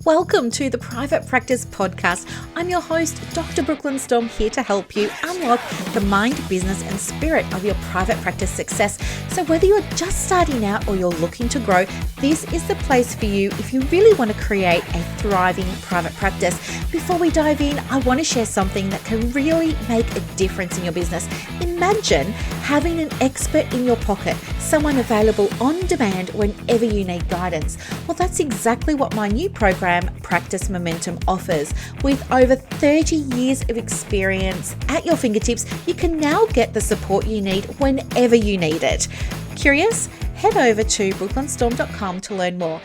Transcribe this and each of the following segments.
Welcome to the Private Practice Podcast. I'm your host, Dr. Brooklyn Storme, here to help you unlock the mind, business, and spirit of your private practice success. So whether you're just starting out or you're looking to grow, this is the place for you if you really want to create a thriving private practice. Before we dive in, I want to share something that can really make a difference in your business. Imagine having an expert in your pocket, someone available on demand whenever you need guidance. Well, that's exactly what my new program, Practice Momentum, offers. With over 30 years of experience at your fingertips, you can now get the support you need whenever you need it. Curious? Head over to brooklynstorme.com to learn more.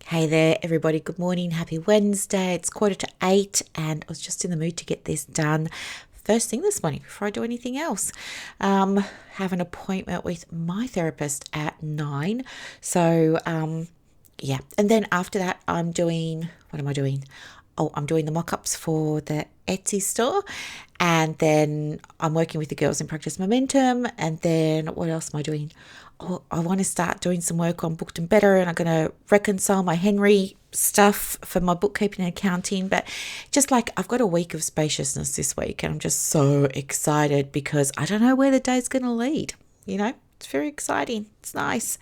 Hey there, everybody. Good morning. Happy Wednesday. It's 7:45 and I was just in the mood to get this done first thing this morning before I do anything else. Have an appointment with my therapist at 9. So, yeah. And then after that, I'm doing the mock-ups for the Etsy store. And then I'm working with the girls in Practice Momentum. And then what else am I doing? Oh, I want to start doing some work on Booked and Better, and I'm going to reconcile my Henry stuff for my bookkeeping and accounting. But just like I've got a week of spaciousness this week, and I'm just so excited because I don't know where the day's going to lead. You know, it's very exciting. It's nice.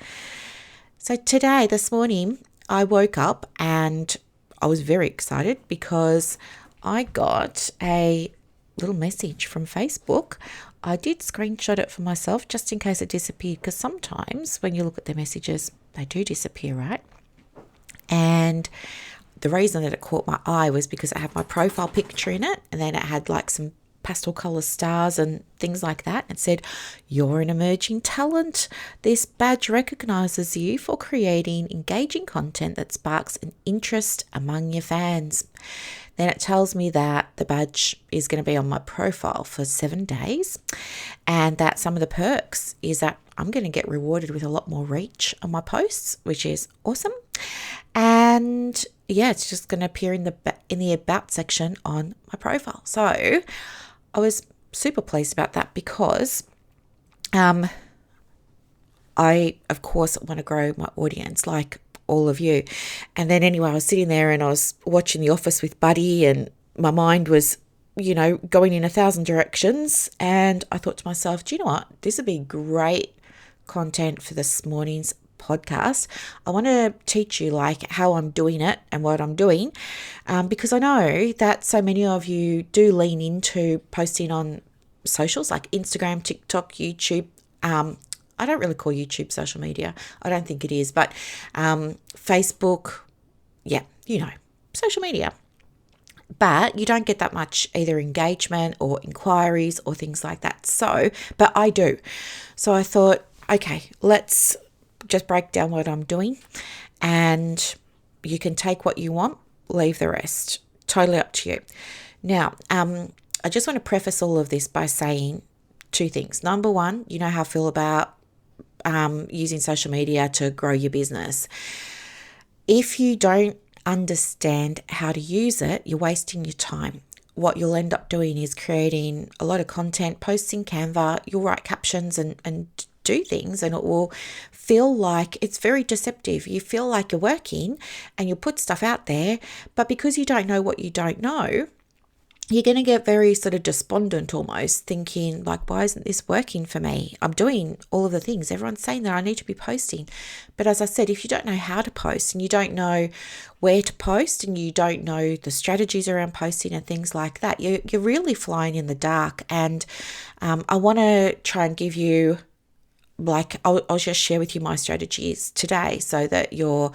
So this morning, I woke up and I was very excited because I got a little message from Facebook. I did screenshot it for myself just in case it disappeared, because sometimes when you look at the messages, they do disappear, right? And the reason that it caught my eye was because it had my profile picture in it, and then it had like some pastel color stars and things like that. It said, "You're an emerging talent. This badge recognizes you for creating engaging content that sparks an interest among your fans." Then it tells me that the badge is going to be on my profile for 7 days, and that some of the perks is that I'm going to get rewarded with a lot more reach on my posts, which is awesome. And yeah, it's just going to appear in the about section on my profile. So I was super pleased about that because I, of course, want to grow my audience like all of you. And then anyway, I was sitting there and I was watching The Office with Buddy, and my mind was, going in 1,000 directions. And I thought to myself, do you know what? This would be great content for this morning's podcast. I want to teach you like how I'm doing it and what I'm doing, because I know that so many of you do lean into posting on socials like Instagram, TikTok, YouTube. I don't really call YouTube social media. I don't think it is, but Facebook, yeah, social media. But you don't get that much either engagement or inquiries or things like that. So, but I do. So I thought, okay, let's just break down what I'm doing, and you can take what you want, leave the rest. Totally up to you. Now, I just want to preface all of this by saying 2 things. Number one, you know how I feel about using social media to grow your business. If you don't understand how to use it, you're wasting your time. What you'll end up doing is creating a lot of content, posting Canva, you'll write captions and do things, and it will feel like it's very deceptive. You feel like you're working and you'll put stuff out there, but because you don't know what you don't know, you're going to get very sort of despondent almost, thinking like, why isn't this working for me? I'm doing all of the things. Everyone's saying that I need to be posting. But as I said, if you don't know how to post and you don't know where to post and you don't know the strategies around posting and things like that, you're really flying in the dark. And I want to try and give you, I'll just share with you my strategies today so that you're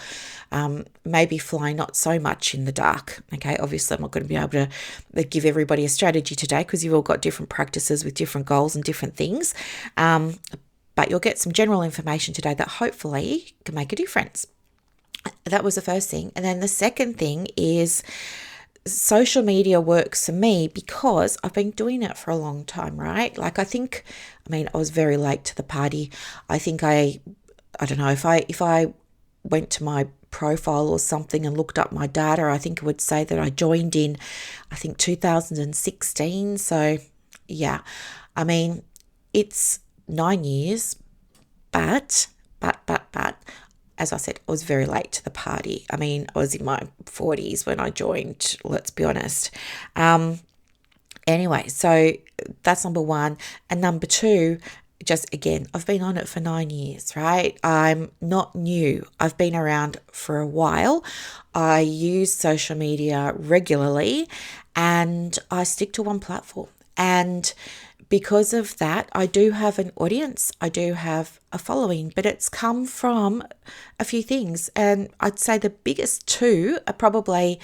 maybe flying not so much in the dark. Okay, obviously I'm not going to be able to give everybody a strategy today because you've all got different practices with different goals and different things. But you'll get some general information today that hopefully can make a difference. That was the first thing. And then the second thing is social media works for me because I've been doing it for a long time, right? Like I was very late to the party. I think I don't know, if I went to my profile or something and looked up my data, I think it would say that I joined in, 2016. So yeah, it's 9 years, but as I said, I was very late to the party. I mean, I was in my 40s when I joined, let's be honest. Anyway, so that's number one. And number two, just again, I've been on it for 9 years, right? I'm not new. I've been around for a while. I use social media regularly and I stick to one platform. And because of that, I do have an audience. I do have a following, but it's come from a few things. And I'd say the biggest two are probably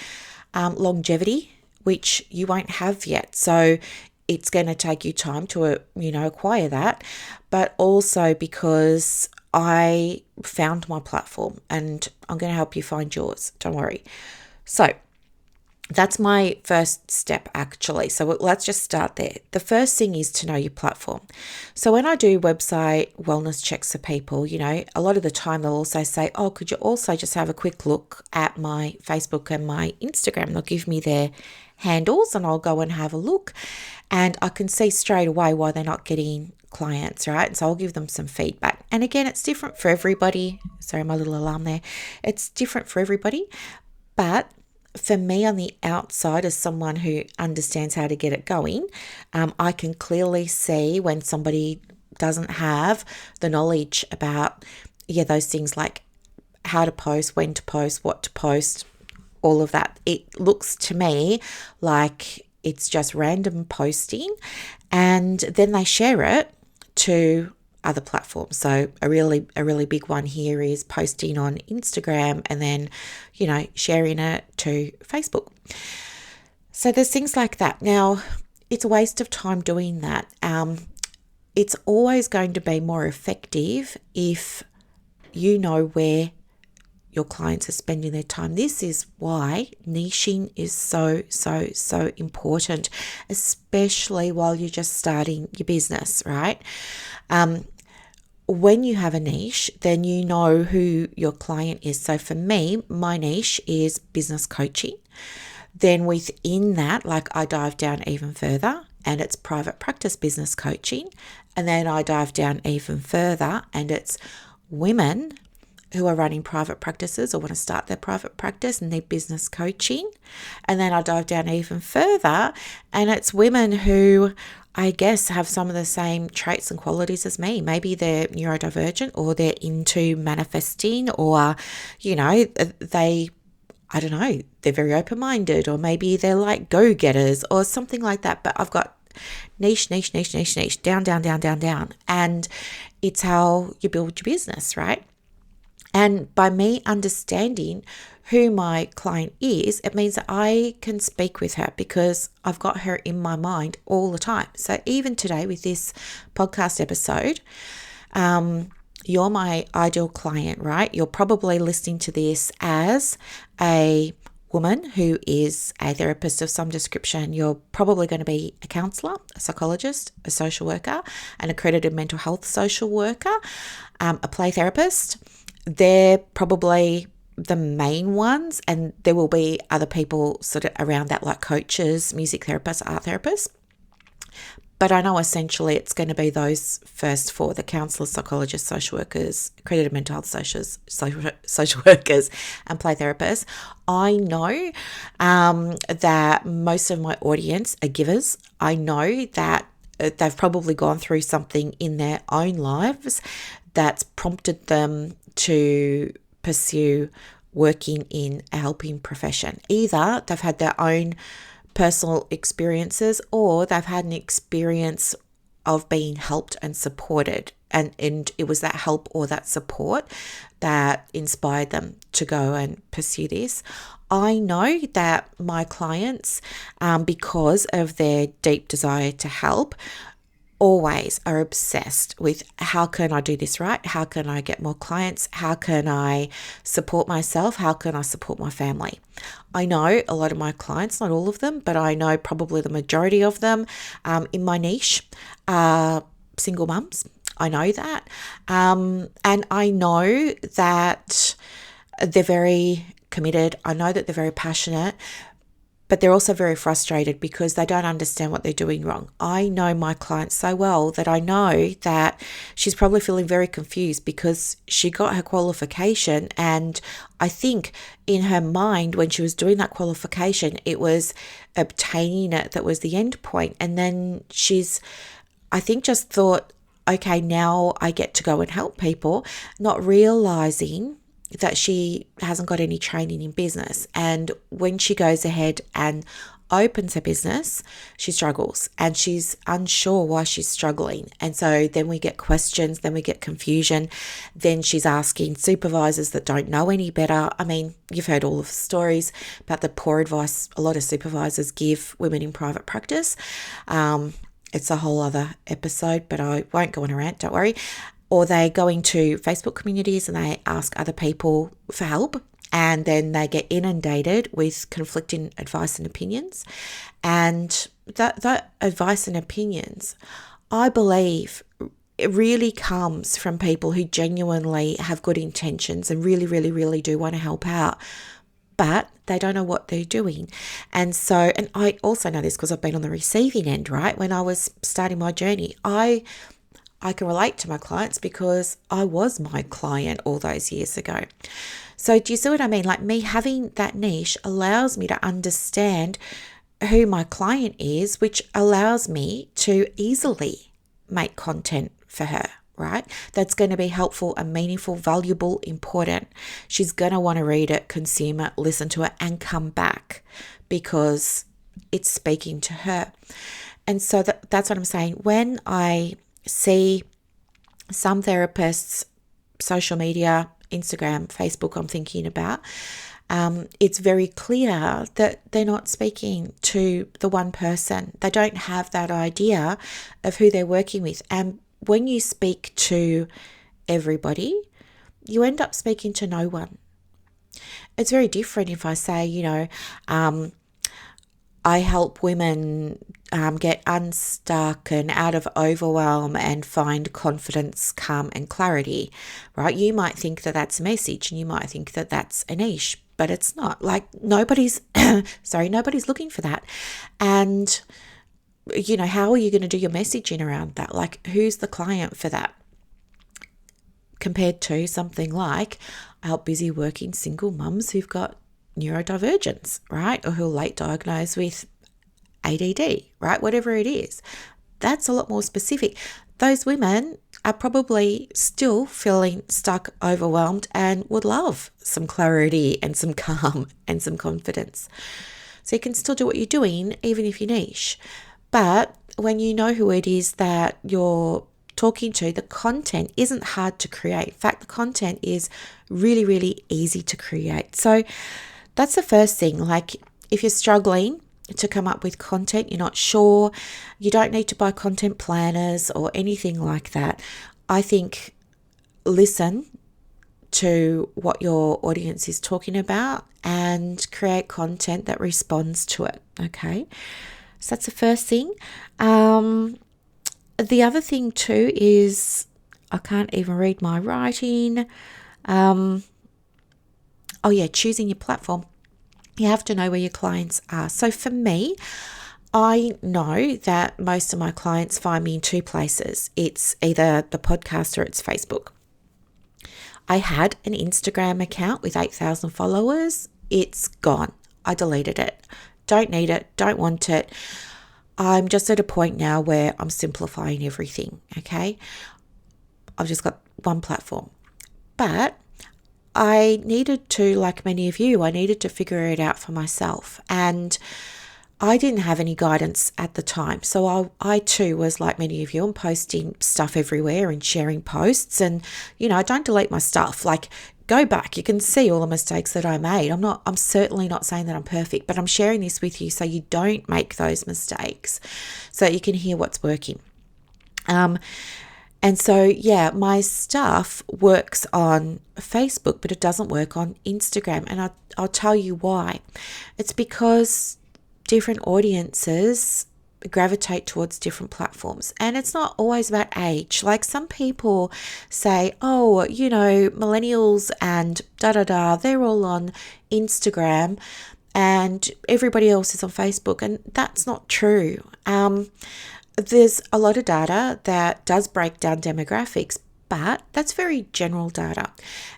longevity, which you won't have yet. So it's going to take you time to, acquire that. But also because I found my platform and I'm going to help you find yours. Don't worry. So that's my first step, actually. So let's just start there. The first thing is to know your platform. So when I do website wellness checks for people, a lot of the time they'll also say, oh, could you also just have a quick look at my Facebook and my Instagram? They'll give me their handles and I'll go and have a look. And I can see straight away why they're not getting clients, right? And so I'll give them some feedback. And again, it's different for everybody. Sorry, my little alarm there. It's different for everybody. But for me on the outside, as someone who understands how to get it going, I can clearly see when somebody doesn't have the knowledge about, those things like how to post, when to post, what to post, all of that. It looks to me like it's just random posting and then they share it to other platforms. So a really big one here is posting on Instagram and then, sharing it to Facebook. So there's things like that. Now, it's a waste of time doing that. It's always going to be more effective if you know where your clients are spending their time. This is why niching is so important, especially while you're just starting your business, right? When you have a niche, then you know who your client is. So for me, my niche is business coaching. Then within that, I dive down even further and it's private practice business coaching. And then I dive down even further and it's women who are running private practices or want to start their private practice and need business coaching. And then I dive down even further and it's women who I guess have some of the same traits and qualities as me. Maybe they're neurodivergent or they're into manifesting or, they're very open-minded or maybe they're like go-getters or something like that. But I've got niche, down. And it's how you build your business, right? And by me understanding who my client is, it means that I can speak with her because I've got her in my mind all the time. So even today with this podcast episode, you're my ideal client, right? You're probably listening to this as a woman who is a therapist of some description. You're probably going to be a counsellor, a psychologist, a social worker, an accredited mental health social worker, a play therapist. They're probably the main ones, and there will be other people sort of around that like coaches, music therapists, art therapists. But I know essentially it's going to be those first four, the counsellors, psychologists, social workers, accredited mental health social workers and play therapists. I know that most of my audience are givers. I know that they've probably gone through something in their own lives that's prompted them to pursue working in a helping profession. Either they've had their own personal experiences or they've had an experience of being helped and supported. And it was that help or that support that inspired them to go and pursue this. I know that my clients, because of their deep desire to help, always are obsessed with how can I do this right? How can I get more clients? How can I support myself? How can I support my family? I know a lot of my clients, not all of them, but I know probably the majority of them in my niche are single mums. I know that. And I know that they're very committed. I know that they're very passionate, but they're also very frustrated because they don't understand what they're doing wrong. I know my client so well that I know that she's probably feeling very confused because she got her qualification, and I think in her mind when she was doing that qualification, it was obtaining it that was the end point. And then she's, I think, just thought, okay, now I get to go and help people, not realizing that she hasn't got any training in business. And when she goes ahead and opens her business, she struggles and she's unsure why she's struggling. And so then we get questions, then we get confusion. Then she's asking supervisors that don't know any better. I mean, you've heard all of the stories about the poor advice a lot of supervisors give women in private practice. It's a whole other episode, but I won't go on a rant, don't worry. Or they go into Facebook communities and they ask other people for help, and then they get inundated with conflicting advice and opinions. And that advice and opinions, I believe, it really comes from people who genuinely have good intentions and really, really, really do want to help out, but they don't know what they're doing. And so, and I also know this because I've been on the receiving end, right? When I was starting my journey, I can relate to my clients because I was my client all those years ago. So do you see what I mean? Like, me having that niche allows me to understand who my client is, which allows me to easily make content for her, right? That's going to be helpful and meaningful, valuable, important. She's going to want to read it, consume it, listen to it, and come back because it's speaking to her. And so that's what I'm saying. When I see some therapists, social media, Instagram, Facebook, I'm thinking about, it's very clear that they're not speaking to the one person. They don't have that idea of who they're working with. And when you speak to everybody, you end up speaking to no one. It's very different if I say, I help women get unstuck and out of overwhelm and find confidence, calm, and clarity, right? You might think that that's a message and you might think that that's a niche, but it's not. Like, nobody's looking for that. And, how are you going to do your messaging around that? Like, who's the client for that? Compared to something like, I help busy working single mums who've got neurodivergence, right? Or who are late diagnosed with ADD, right? Whatever it is, that's a lot more specific. Those women are probably still feeling stuck, overwhelmed, and would love some clarity and some calm and some confidence. So you can still do what you're doing, even if you're niche. But when you know who it is that you're talking to, the content isn't hard to create. In fact, the content is really, really easy to create. So that's the first thing. Like, if you're struggling to come up with content, you're not sure, you don't need to buy content planners or anything like that. I think listen to what your audience is talking about and create content that responds to it. Okay. So that's the first thing. The other thing too is, I can't even read my writing. Choosing your platform. You have to know where your clients are. So for me, I know that most of my clients find me in two places. It's either the podcast or it's Facebook. I had an Instagram account with 8,000 followers. It's gone. I deleted it. Don't need it. Don't want it. I'm just at a point now where I'm simplifying everything. Okay. I've just got one platform. But I needed to, like many of you, I needed to figure it out for myself. And I didn't have any guidance at the time. So I too was like many of you. I'm posting stuff everywhere and sharing posts. And, I don't delete my stuff. Like, go back. You can see all the mistakes that I made. I'm certainly not saying that I'm perfect, but I'm sharing this with you so you don't make those mistakes, so you can hear what's working. And so, my stuff works on Facebook, but it doesn't work on Instagram. And I'll tell you why. It's because different audiences gravitate towards different platforms. And it's not always about age. Like, some people say, millennials and they're all on Instagram. and everybody else is on Facebook. And that's not true. There's a lot of data that does break down demographics, but that's very general data.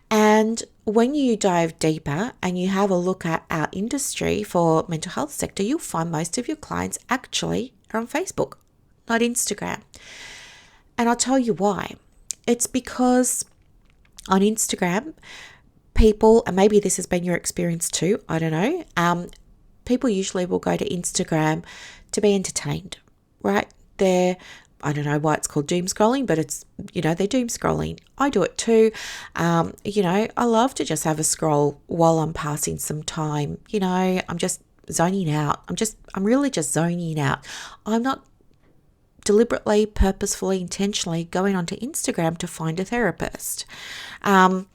And when you dive deeper and you have a look at our industry for mental health sector, you'll find most of your clients actually are on Facebook, not Instagram. And I'll tell you why. It's because on Instagram, people, and maybe this has been your experience too, I don't know, people usually will go to Instagram to be entertained, right? I don't know why it's called doom scrolling, but it's, they're doom scrolling. I do it too. I love to just have a scroll while I'm passing some time. I'm just zoning out. I'm really just zoning out. I'm not deliberately, purposefully, intentionally going onto Instagram to find a therapist. I'm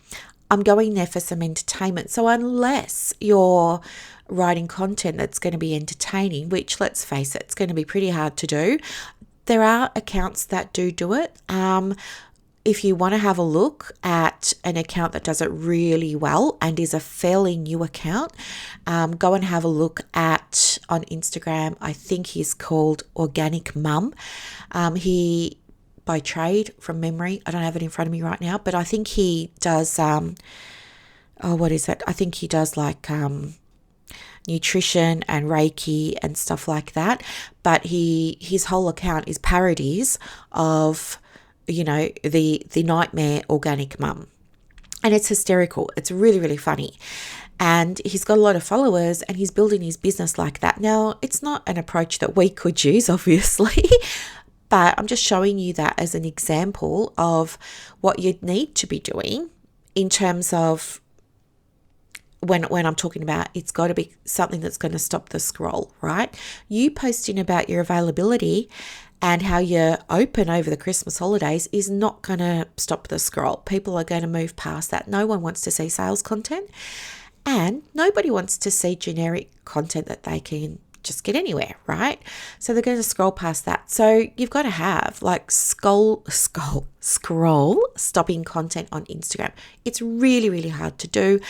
going there for some entertainment. So unless you're writing content that's going to be entertaining, which, let's face it, it's going to be pretty hard to do, there are accounts that do it. If you want to have a look at an account that does it really well and is a fairly new account, go and have a look at on Instagram. I think he's called Organic Mum. He, by trade, from memory, I don't have it in front of me right now, but I think he does, what is it? I think he does like nutrition and Reiki and stuff like that. But his whole account is parodies of, the nightmare Organic Mum. And it's hysterical. It's really, really funny. And he's got a lot of followers and he's building his business like that. Now, it's not an approach that we could use, obviously, but I'm just showing you that as an example of what you'd need to be doing in terms of when I'm talking about it's got to be something that's going to stop the scroll, right? You posting about your availability and how you're open over the Christmas holidays is not going to stop the scroll. People are going to move past that. No one wants to see sales content and nobody wants to see generic content that they can just get anywhere, right? So they're going to scroll past that. So you've got to have like scroll stopping content on Instagram. It's really, really hard to do.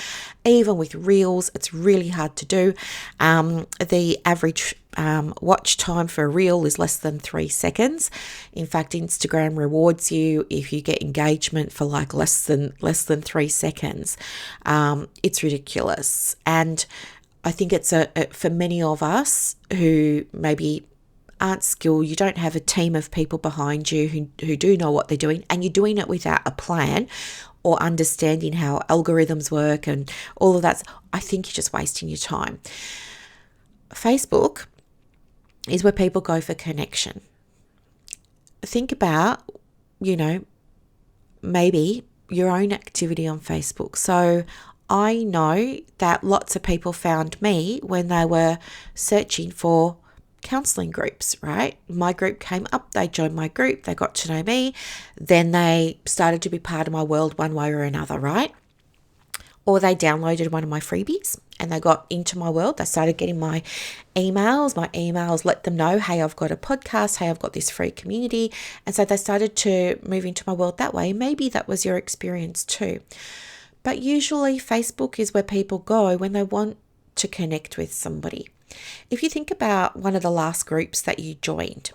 Even with reels, it's really hard to do. The average watch time for a reel is less than 3 seconds. In fact, Instagram rewards you if you get engagement for like less than 3 seconds. It's ridiculous. And I think it's for many of us who maybe aren't skilled, you don't have a team of people behind you who do know what they're doing, and you're doing it without a plan or understanding how algorithms work and all of that. I think you're just wasting your time. Facebook is where people go for connection. Think about, maybe your own activity on Facebook. So I know that lots of people found me when they were searching for counselling groups, right? My group came up, they joined my group, they got to know me, then they started to be part of my world one way or another, right? Or they downloaded one of my freebies and they got into my world. They started getting my emails let them know, hey, I've got a podcast, hey, I've got this free community. And so they started to move into my world that way. Maybe that was your experience too. But usually Facebook is where people go when they want to connect with somebody. If you think about one of the last groups that you joined,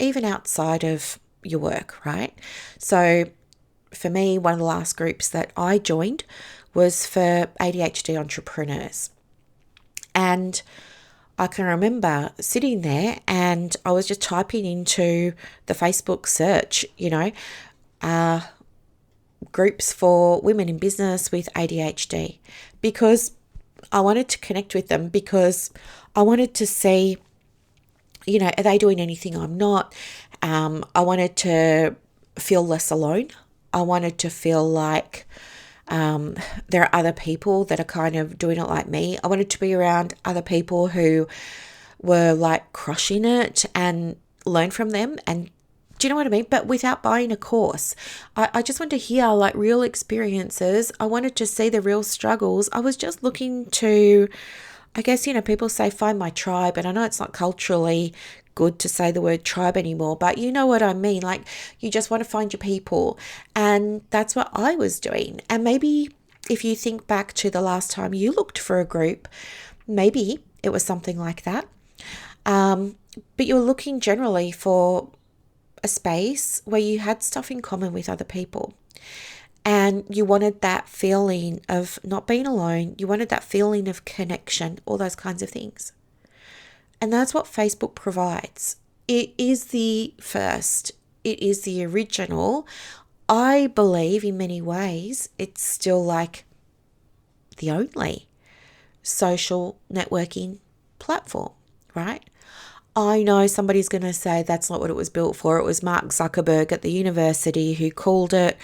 even outside of your work, right? So for me, one of the last groups that I joined was for ADHD entrepreneurs. And I can remember sitting there and I was just typing into the Facebook search, groups for women in business with ADHD, because I wanted to connect with them, because I wanted to see, are they doing anything I'm not? I wanted to feel less alone. I wanted to feel like there are other people that are kind of doing it like me. I wanted to be around other people who were like crushing it and learn from them. And do you know what I mean? But without buying a course. I just wanted to hear like real experiences. I wanted to see the real struggles. I was just looking to, I guess, people say find my tribe. And I know it's not culturally good to say the word tribe anymore, but you know what I mean? Like you just want to find your people. And that's what I was doing. And maybe if you think back to the last time you looked for a group, maybe it was something like that. But you're looking generally for a space where you had stuff in common with other people. And you wanted that feeling of not being alone. You wanted that feeling of connection, all those kinds of things. And that's what Facebook provides. It is the first, it is the original. I believe in many ways it's still like the only social networking platform, right? I know somebody's going to say that's not what it was built for. It was Mark Zuckerberg at the university who called it,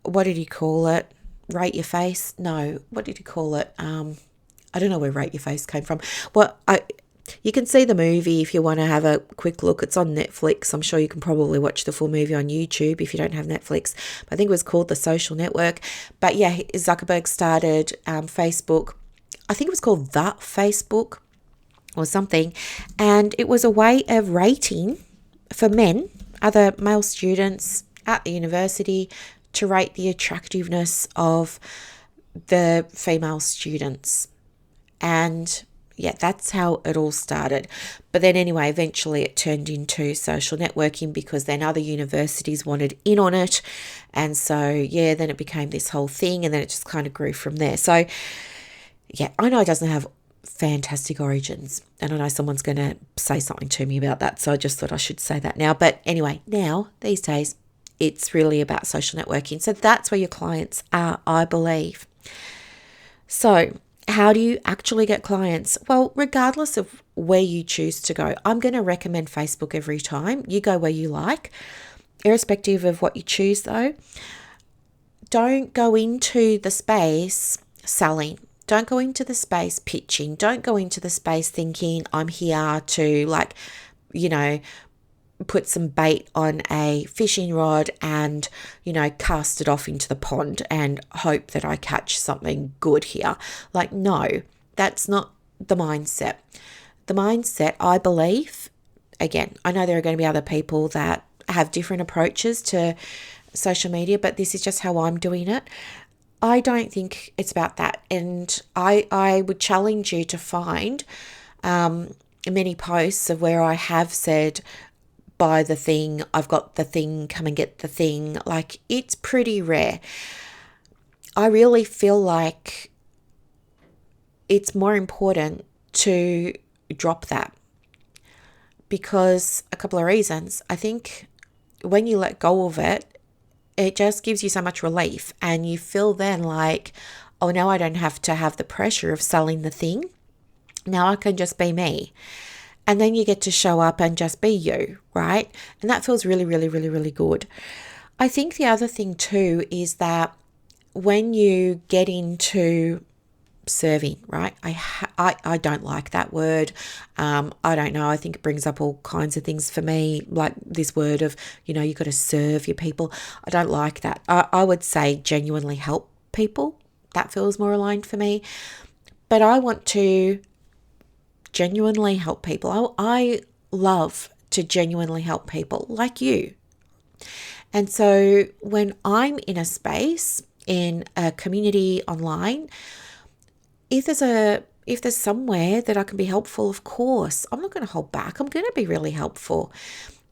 what did he call it? Rate your face? No, what did he call it? I don't know where Rate Your Face came from. Well, you can see the movie if you want to have a quick look. It's on Netflix. I'm sure you can probably watch the full movie on YouTube if you don't have Netflix. I think it was called The Social Network. But yeah, Zuckerberg started Facebook. I think it was called The Facebook or something. And it was a way of rating for men, other male students at the university, to rate the attractiveness of the female students. And yeah, that's how it all started. But then anyway, eventually it turned into social networking because then other universities wanted in on it. And so, yeah, then it became this whole thing and then it just kind of grew from there. So, yeah, I know it doesn't have fantastic origins. And I know someone's going to say something to me about that. So I just thought I should say that now. But anyway, now, these days, it's really about social networking. So that's where your clients are, I believe. So how do you actually get clients? Well, regardless of where you choose to go, I'm going to recommend Facebook every time. You go where you like. Irrespective of what you choose, though, don't go into the space selling. Don't go into the space pitching. Don't go into the space thinking I'm here to put some bait on a fishing rod and, cast it off into the pond and hope that I catch something good here. No, that's not the mindset. The mindset, I believe, again, I know there are going to be other people that have different approaches to social media, but this is just how I'm doing it. I don't think it's about that. And I would challenge you to find many posts of where I have said, buy the thing, I've got the thing, come and get the thing. It's pretty rare. I really feel like it's more important to drop that because a couple of reasons. I think when you let go of it, it just gives you so much relief and you feel then like, oh, now I don't have to have the pressure of selling the thing. Now I can just be me. And then you get to show up and just be you, right? And that feels really, really, really, really good. I think the other thing too is that when you get into serving, right? I don't like that word. I don't know. I think it brings up all kinds of things for me, like this word of, you got to serve your people. I don't like that. I would say genuinely help people. That feels more aligned for me. But I want to genuinely help people. I love to genuinely help people like you. And so when I'm in a space, in a community online, if there's somewhere that I can be helpful, of course, I'm not going to hold back. I'm going to be really helpful.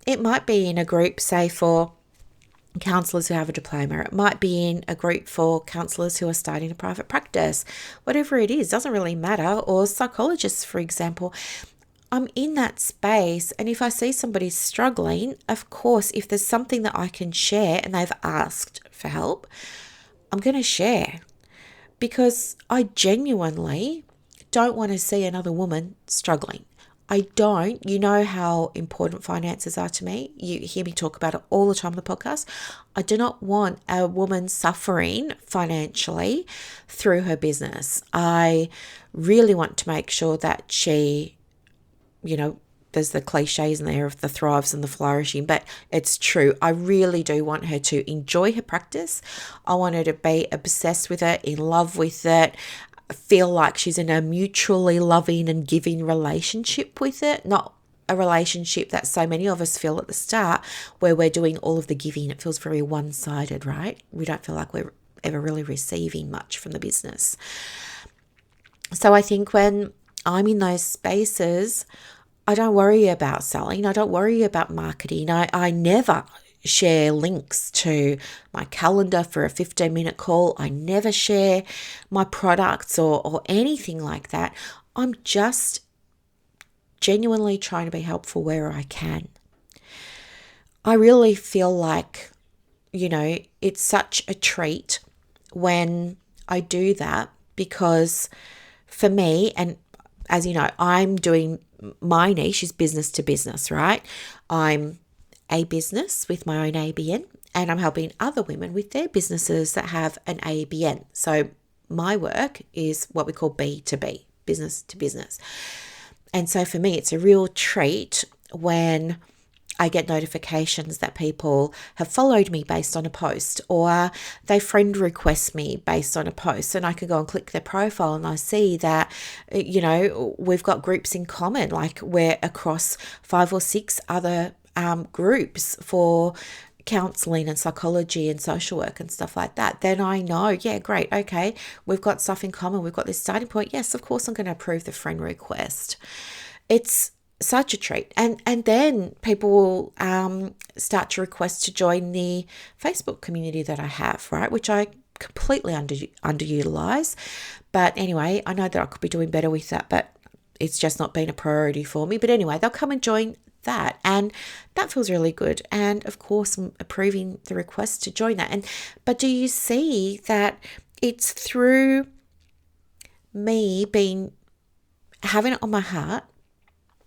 It might be in a group, say, for counsellors who have a diploma. It might be in a group for counsellors who are starting a private practice. Whatever it is, doesn't really matter. Or psychologists, for example. I'm in that space, and if I see somebody struggling, of course, if there's something that I can share and they've asked for help, I'm going to share. Because I genuinely don't want to see another woman struggling. I don't. You know how important finances are to me. You hear me talk about it all the time on the podcast. I do not want a woman suffering financially through her business. I really want to make sure that she, there's the cliches in there of the thrives and the flourishing, but it's true. I really do want her to enjoy her practice. I want her to be obsessed with it, in love with it, feel like she's in a mutually loving and giving relationship with it, not a relationship that so many of us feel at the start where we're doing all of the giving. It feels very one-sided, right? We don't feel like we're ever really receiving much from the business. So I think when I'm in those spaces, I don't worry about selling. I don't worry about marketing. I never share links to my calendar for a 15-minute call. I never share my products or anything like that. I'm just genuinely trying to be helpful where I can. I really feel like, it's such a treat when I do that, because for me, and as you know, I'm doing, my niche is business to business, right? I'm a business with my own ABN, and I'm helping other women with their businesses that have an ABN. So my work is what we call B2B, business to business. And so for me, it's a real treat when I get notifications that people have followed me based on a post, or they friend request me based on a post, and I can go and click their profile and I see that, we've got groups in common, like we're across 5 or 6 other groups for counseling and psychology and social work and stuff like that. Then I know, yeah, great, okay, we've got stuff in common, we've got this starting point. Yes, of course I'm going to approve the friend request. It's such a treat. And then people will start to request to join the Facebook community that I have, right, which I completely underutilize. But anyway, I know that I could be doing better with that, but it's just not been a priority for me. But anyway, they'll come and join that, and that feels really good. And of course, I'm approving the request to join that. But do you see that it's through me having it on my heart,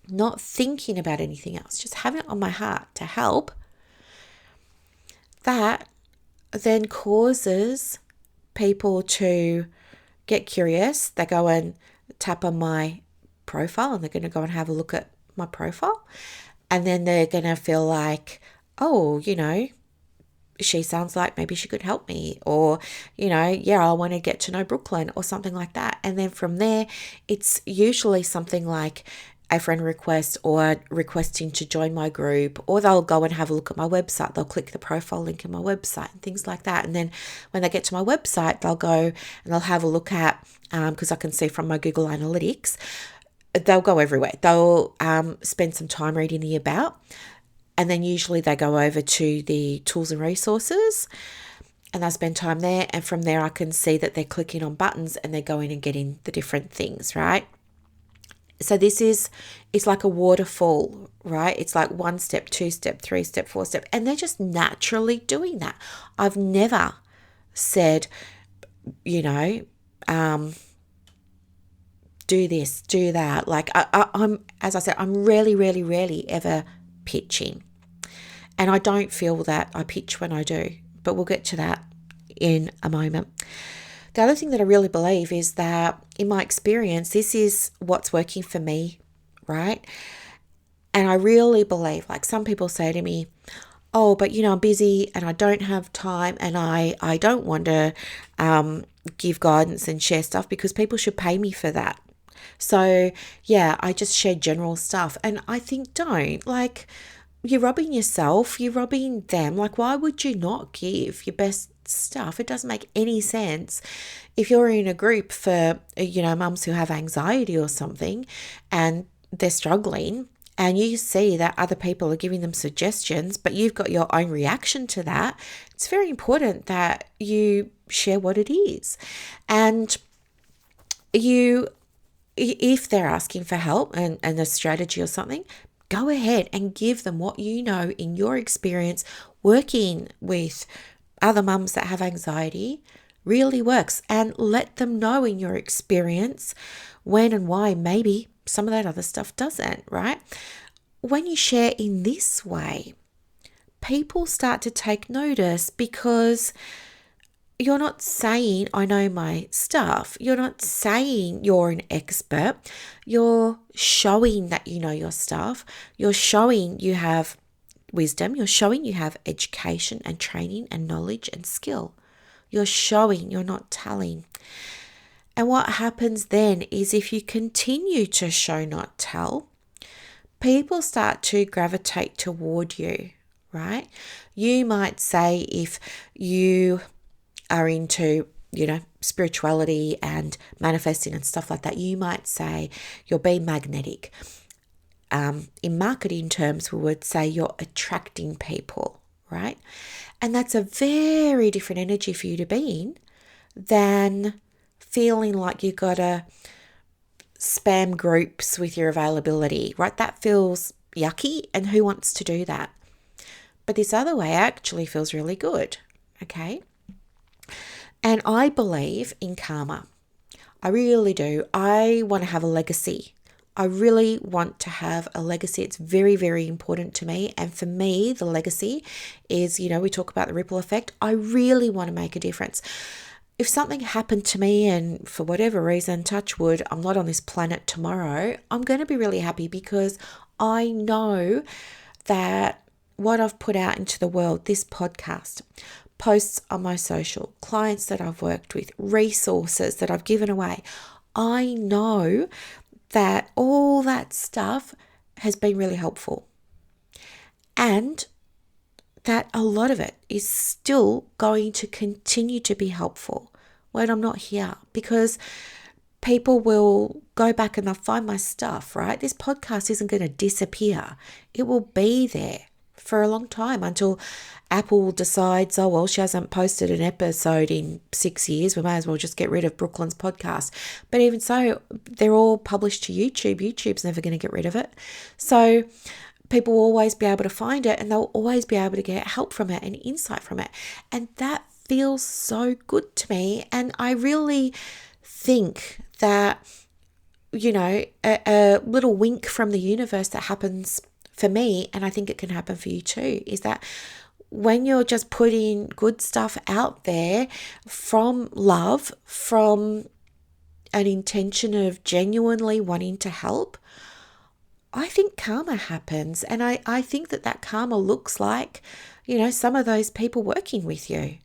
not thinking about anything else, just having it on my heart to help, that then causes people to get curious. They go and tap on my profile, and they're going to go and have a look at my profile, and then they're going to feel like, oh, she sounds like maybe she could help me, or, I want to get to know Brooklyn, or something like that. And then from there, it's usually something like a friend request or requesting to join my group, or they'll go and have a look at my website. They'll click the profile link in my website and things like that. And then when they get to my website, they'll go and they'll have a look at, because I can see from my Google Analytics, they'll go everywhere. They'll spend some time reading the about, and then usually they go over to the tools and resources, and they'll spend time there. And from there, I can see that they're clicking on buttons and they're going and getting the different things, right? So it's like a waterfall, right? It's like 1 step, 2 step, 3 step, 4 step, and they're just naturally doing that. I've never said, do this, do that. Like I'm, as I said, I'm really, really, rarely ever pitching. And I don't feel that I pitch when I do, but we'll get to that in a moment. The other thing that I really believe is that in my experience, this is what's working for me, right? And I really believe, like some people say to me, oh, but I'm busy and I don't have time, and I don't want to give guidance and share stuff because people should pay me for that. So yeah, I just share general stuff. And I think, don't, like, you're robbing yourself, you're robbing them. Like, why would you not give your best stuff? It doesn't make any sense. If you're in a group for, mums who have anxiety or something, and they're struggling, and you see that other people are giving them suggestions, but you've got your own reaction to that, it's very important that you share what it is. And if they're asking for help and a strategy or something, go ahead and give them what you know in your experience working with other mums that have anxiety really works, and let them know in your experience when and why maybe some of that other stuff doesn't, right? When you share in this way, people start to take notice, because you're not saying, I know my stuff. You're not saying you're an expert. You're showing that you know your stuff. You're showing you have wisdom. You're showing you have education and training and knowledge and skill. You're showing, you're not telling. And what happens then is, if you continue to show, not tell, people start to gravitate toward you, right? You might say, if you are into, spirituality and manifesting and stuff like that, you might say you're being magnetic. In marketing terms, we would say you're attracting people, right? And that's a very different energy for you to be in than feeling like you got to spam groups with your availability, right? That feels yucky, and who wants to do that? But this other way actually feels really good, okay? And I believe in karma. I really do. I want to have a legacy. I really want to have a legacy. It's very, very important to me. And for me, the legacy is, we talk about the ripple effect. I really want to make a difference. If something happened to me and for whatever reason, touch wood, I'm not on this planet tomorrow, I'm going to be really happy because I know that what I've put out into the world, this podcast, posts on my social, clients that I've worked with, resources that I've given away, I know that all that stuff has been really helpful. And that a lot of it is still going to continue to be helpful when I'm not here, because people will go back and they'll find my stuff, right? This podcast isn't going to disappear. It will be there for a long time until Apple decides, oh, well, she hasn't posted an episode in 6 years. We may as well just get rid of Brooklyn's podcast. But even so, they're all published to YouTube. YouTube's never going to get rid of it. So people will always be able to find it, and they'll always be able to get help from it and insight from it. And that feels so good to me. And I really think that, a little wink from the universe that happens for me, and I think it can happen for you too, is that when you're just putting good stuff out there from love, from an intention of genuinely wanting to help, I think karma happens. And I think that karma looks like, some of those people working with you.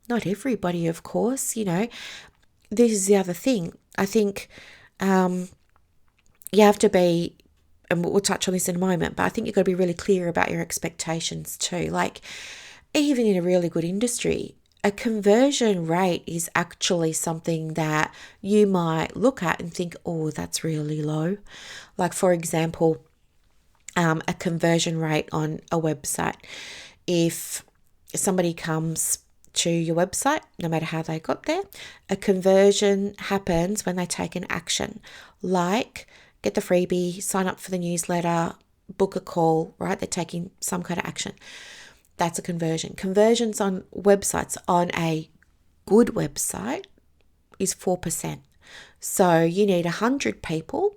Not everybody, of course, This is the other thing. I think you have to be, and we'll touch on this in a moment, but I think you've got to be really clear about your expectations too. Like, even in a really good industry, a conversion rate is actually something that you might look at and think, oh, that's really low. Like, for example, a conversion rate on a website. If somebody comes to your website, no matter how they got there, a conversion happens when they take an action, like get the freebie, sign up for the newsletter, book a call, right? They're taking some kind of action. That's a conversion. Conversions on websites, on a good website, is 4%. So you need 100 people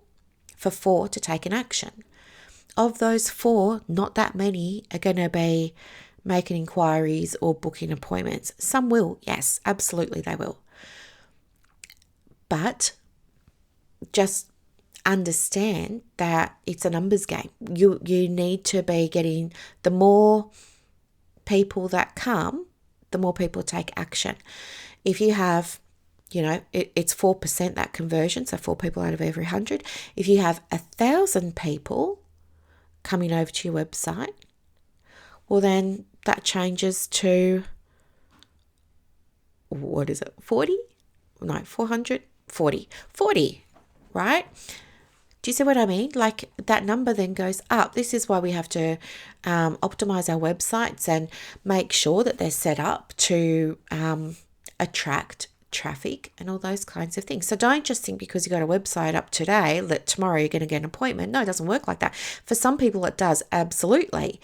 for 4 to take an action. Of those 4, not that many are going to be making inquiries or booking appointments. Some will, yes, absolutely they will. But just understand that it's a numbers game. You need to be getting, the more people that come, the more people take action. If you have, it's 4% that conversion, so 4 people out of every 100. If you have 1,000 people coming over to your website, well, then that changes to, what is it, 40? No, 400? 40, right? Do you see what I mean? Like, that number then goes up. This is why we have to optimize our websites and make sure that they're set up to attract traffic and all those kinds of things. So don't just think because you got a website up today that tomorrow you're going to get an appointment. No, it doesn't work like that. For some people it does, absolutely.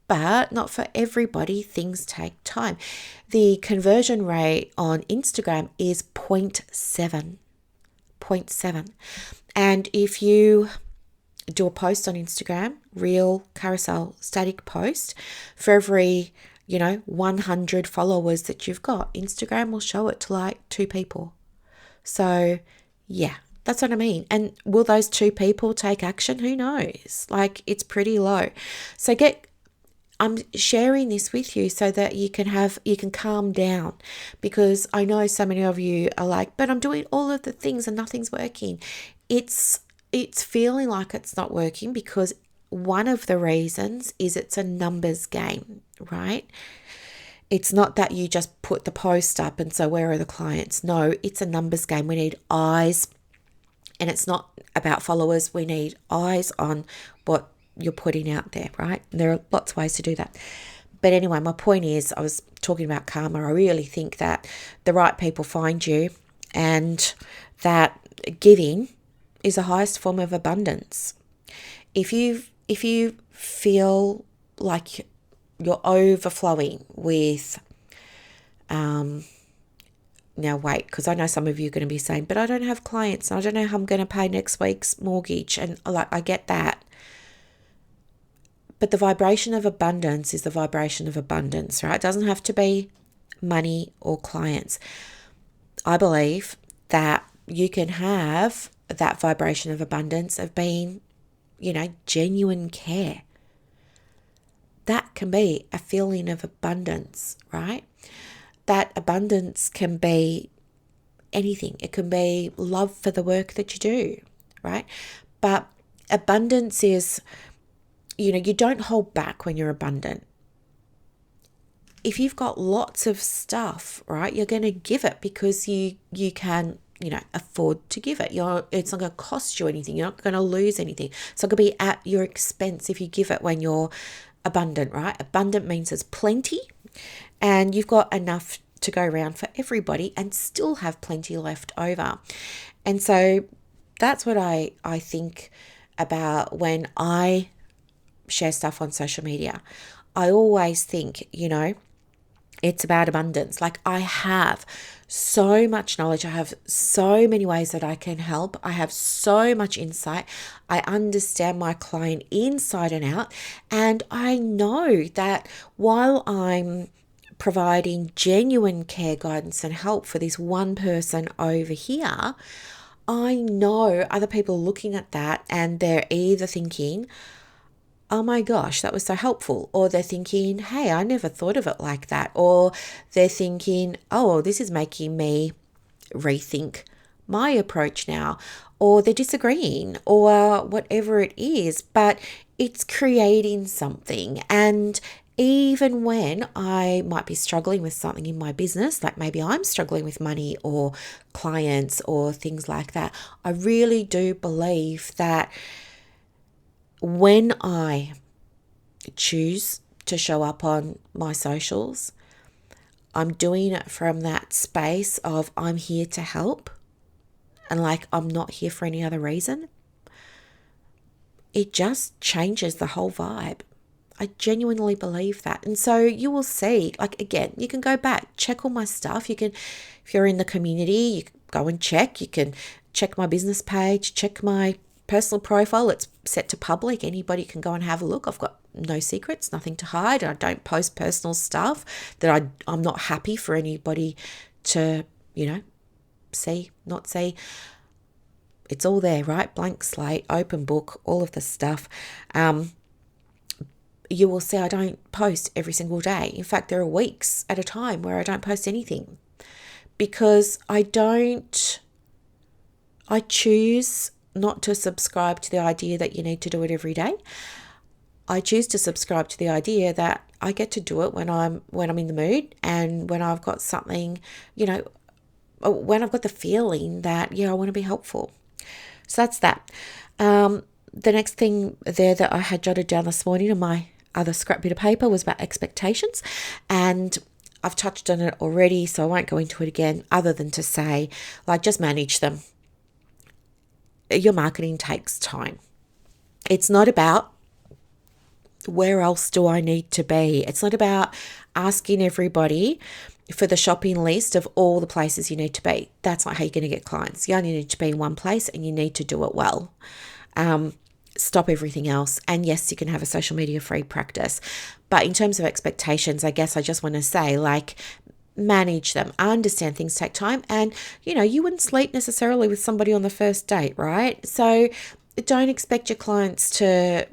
But not for everybody. Things take time. The conversion rate on Instagram is 0.7. 0.7. And if you do a post on Instagram, reel, carousel, static post, for every, 100 followers that you've got, Instagram will show it to like 2 people. So yeah, that's what I mean. And will those 2 people take action? Who knows? Like, it's pretty low. So I'm sharing this with you so that you can calm down, because I know so many of you are like, but I'm doing all of the things and nothing's working. It's feeling like it's not working because one of the reasons is it's a numbers game, right? It's not that you just put the post up and so where are the clients? No, it's a numbers game. We need eyes, and it's not about followers. We need eyes on what you're putting out there, right? And there are lots of ways to do that. But anyway, my point is, I was talking about karma. I really think that the right people find you, and that giving is the highest form of abundance. If you feel like you're overflowing with now wait, because I know some of you are going to be saying, but I don't have clients and I don't know how I'm going to pay next week's mortgage, and like I get that. But the vibration of abundance is the vibration of abundance, right? It doesn't have to be money or clients. I believe that you can have that vibration of abundance of being, genuine care. That can be a feeling of abundance, right? That abundance can be anything. It can be love for the work that you do, right? But abundance is, you don't hold back when you're abundant. If you've got lots of stuff, right, you're going to give it because you can, afford to give it. It's not going to cost you anything. You're not going to lose anything. So it could be at your expense if you give it when you're abundant, right? Abundant means there's plenty and you've got enough to go around for everybody and still have plenty left over. And so that's what I think about when I share stuff on social media. I always think, it's about abundance. Like, I have so much knowledge. I have so many ways that I can help. I have so much insight. I understand my client inside and out. And I know that while I'm providing genuine care, guidance, and help for this one person over here, I know other people looking at that and they're either thinking, oh my gosh, that was so helpful. Or they're thinking, hey, I never thought of it like that. Or they're thinking, oh, this is making me rethink my approach now. Or they're disagreeing or whatever it is, but it's creating something. And even when I might be struggling with something in my business, like maybe I'm struggling with money or clients or things like that, I really do believe that when I choose to show up on my socials, I'm doing it from that space of I'm here to help and like I'm not here for any other reason. It just changes the whole vibe. I genuinely believe that. And so you will see, like, again, you can go back, check all my stuff. You can, if you're in the community, you can go and check. You can check my business page, check my personal profile. It's set to public. Anybody can go and have a look. I've got no secrets, nothing to hide. I don't post personal stuff that I'm not happy for anybody to, see, not see. It's all there, right? Blank slate, open book, all of the stuff. You will see I don't post every single day. In fact, there are weeks at a time where I don't post anything because I choose not to subscribe to the idea that you need to do it every day. I choose to subscribe to the idea that I get to do it when I'm in the mood and when I've got something, when I've got the feeling that, I want to be helpful. So that's that. The next thing there that I had jotted down this morning on my other scrap bit of paper was about expectations. And I've touched on it already, so I won't go into it again other than to say, like, just manage them. Your marketing takes time. It's not about where else do I need to be. It's not about asking everybody for the shopping list of all the places you need to be. That's not how you're going to get clients. You only need to be in one place and you need to do it well. Stop everything else. And yes, you can have a social media free practice. But in terms of expectations, I guess I just want to say, like, manage them. I understand things take time and, you wouldn't sleep necessarily with somebody on the first date, right? So don't expect your clients to,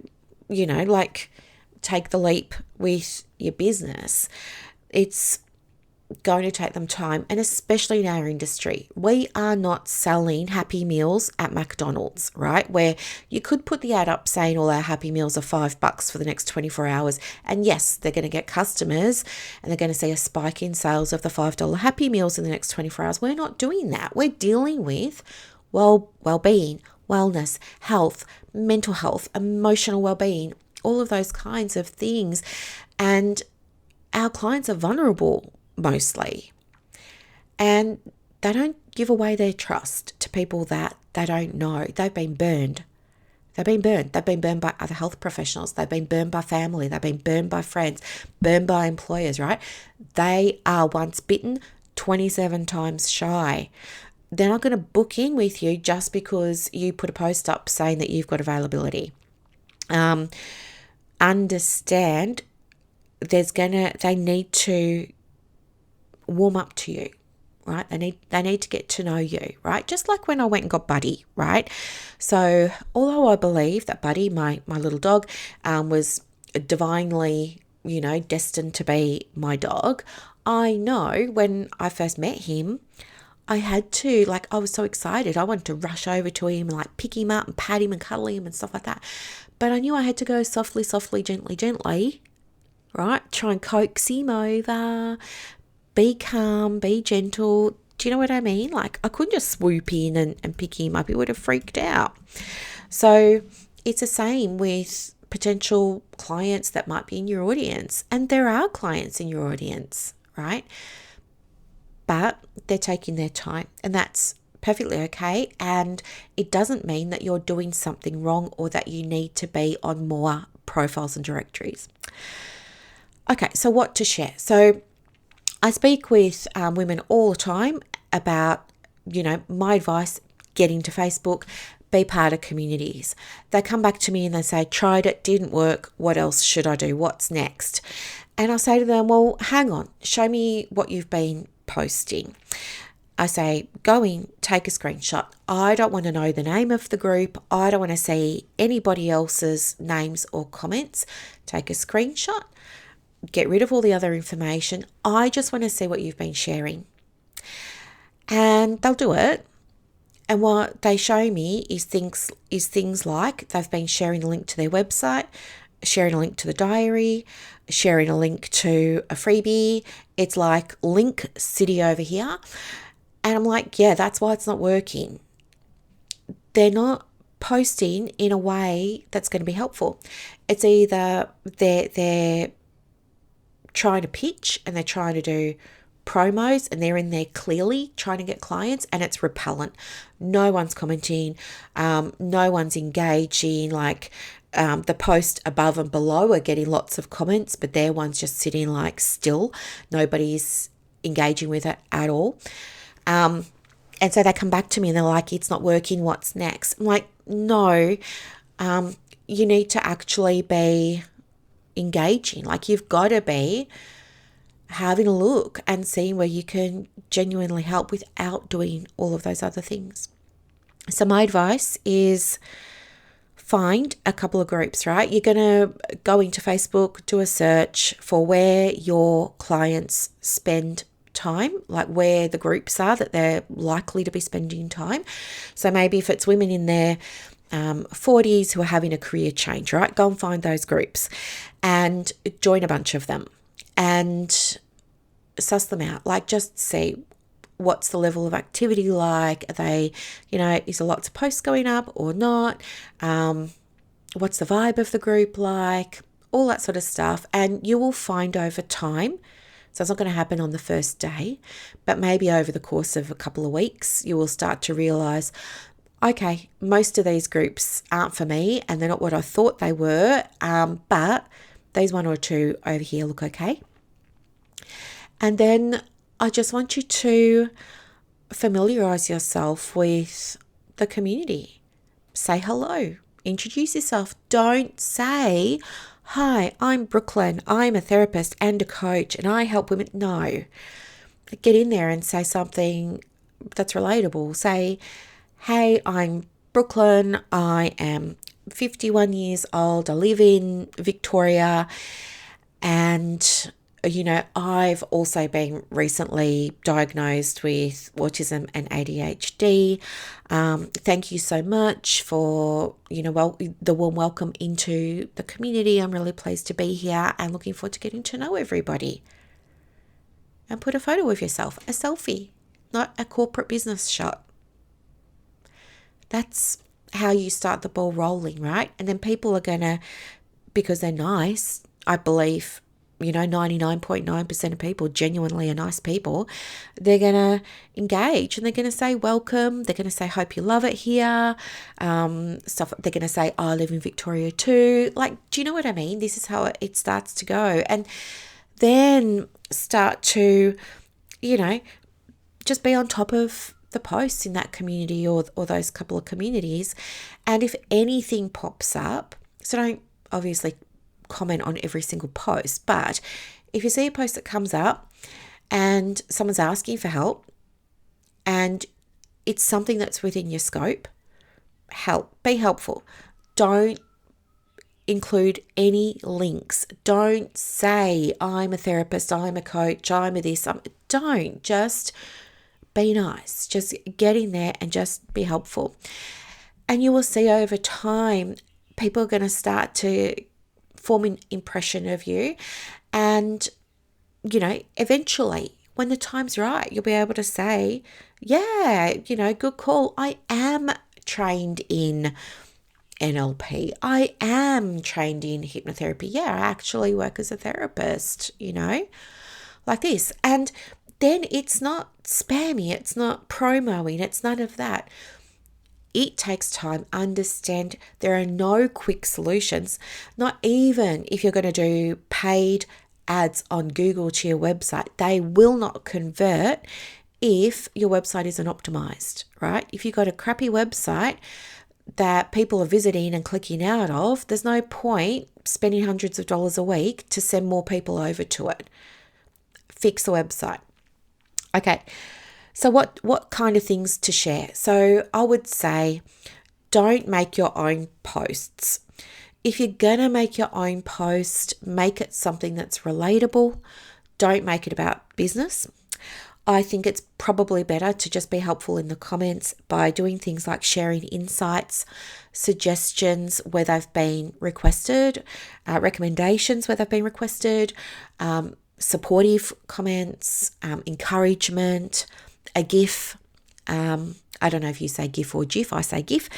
take the leap with your business. It's, going to take them time, and especially in our industry, we are not selling Happy Meals at McDonald's, right? Where you could put the ad up saying all our Happy Meals are $5 for the next 24 hours. And yes, they're going to get customers and they're going to see a spike in sales of the $5 Happy Meals in the next 24 hours. We're not doing that. We're dealing with well-being, wellness, health, mental health, emotional well-being, all of those kinds of things. And our clients are vulnerable mostly, and they don't give away their trust to people that they don't know. They've been burned. They've been burned by other health professionals. They've been burned by family. They've been burned by friends, burned by employers, right? They are once bitten, 27 times shy. They're not going to book in with you just because you put a post up saying that you've got availability. Understand they need to warm up to you, right? They need to get to know you, right? Just like when I went and got Buddy, right? So although I believe that Buddy, my little dog, was divinely, destined to be my dog, I know when I first met him, I had to, I was so excited. I wanted to rush over to him and pick him up and pat him and cuddle him and stuff like that. But I knew I had to go softly, gently, right? Try and coax him over, be calm, be gentle. Do you know what I mean? I couldn't just swoop in and pick him up. He would have freaked out. So it's the same with potential clients that might be in your audience. And there are clients in your audience, right? But they're taking their time, and that's perfectly okay. And it doesn't mean that you're doing something wrong or that you need to be on more profiles and directories. Okay, so what to share? So I speak with women all the time about, my advice, get into Facebook, be part of communities. They come back to me and they say, tried it, didn't work. What else should I do? What's next? And I say to them, well, hang on, show me what you've been posting. I say, go in, take a screenshot. I don't want to know the name of the group. I don't want to see anybody else's names or comments. Take a screenshot. Get rid of all the other information. I just want to see what you've been sharing. And they'll do it. And what they show me is things like they've been sharing a link to their website, sharing a link to the diary, sharing a link to a freebie. It's like link city over here. And I'm like, yeah, that's why it's not working. They're not posting in a way that's going to be helpful. It's either they're trying to pitch and they're trying to do promos and they're in there clearly trying to get clients, and it's repellent. No one's commenting. No one's engaging. The post above and below are getting lots of comments, but their one's just sitting still. Nobody's engaging with it at all. And so they come back to me and they're like, it's not working. What's next? I'm like, no, you need to actually be engaging. You've got to be having a look and seeing where you can genuinely help without doing all of those other things. So my advice is find a couple of groups, right? You're going to go into Facebook, do a search for where your clients spend time, where the groups are that they're likely to be spending time. So maybe if it's women in their 40s who are having a career change, right? Go and find those groups and join a bunch of them and suss them out. Just see what's the level of activity like. Are they, is there lots of posts going up or not? What's the vibe of the group like? All that sort of stuff. And you will find over time, so it's not going to happen on the first day, but maybe over the course of a couple of weeks, you will start to realize, okay, most of these groups aren't for me and they're not what I thought they were, but these one or two over here look okay. And then I just want you to familiarize yourself with the community. Say hello. Introduce yourself. Don't say, hi, I'm Brooklyn. I'm a therapist and a coach and I help women. No. Get in there and say something that's relatable. Say, hey, I'm Brooklyn. I am 51 years old. I live in Victoria and I've also been recently diagnosed with autism and ADHD. Thank you so much for, the warm welcome into the community. I'm really pleased to be here and looking forward to getting to know everybody. And put a photo of yourself, a selfie, not a corporate business shot. That's how you start the ball rolling, right? And then people are going to, because they're nice, I believe, 99.9% of people genuinely are nice people, they're going to engage and they're going to say welcome. They're going to say, hope you love it here. Stuff. They're going to say, I live in Victoria too. Like, do you know what I mean? This is how it starts to go. And then start to, just be on top of the posts in that community or those couple of communities. And if anything pops up, so don't obviously comment on every single post, but if you see a post that comes up and someone's asking for help and it's something that's within your scope, be helpful. Don't include any links. Don't say, I'm a therapist, I'm a coach, I'm a this. Don't. Just be nice. Just get in there and just be helpful. And you will see over time, people are going to start to form an impression of you. And, eventually, when the time's right, you'll be able to say, yeah, good call. I am trained in NLP. I am trained in hypnotherapy. Yeah, I actually work as a therapist, like this. And then it's not spammy. It's not promoing. It's none of that. It takes time. Understand there are no quick solutions, not even if you're going to do paid ads on Google to your website. They will not convert if your website isn't optimized, right? If you've got a crappy website that people are visiting and clicking out of, there's no point spending hundreds of dollars a week to send more people over to it. Fix the website. Okay. So what kind of things to share? So I would say don't make your own posts. If you're going to make your own post, make it something that's relatable. Don't make it about business. I think it's probably better to just be helpful in the comments by doing things like sharing insights, suggestions where they've been requested, recommendations where they've been requested, supportive comments, encouragement, a GIF. I don't know if you say GIF or GIF. I say GIF.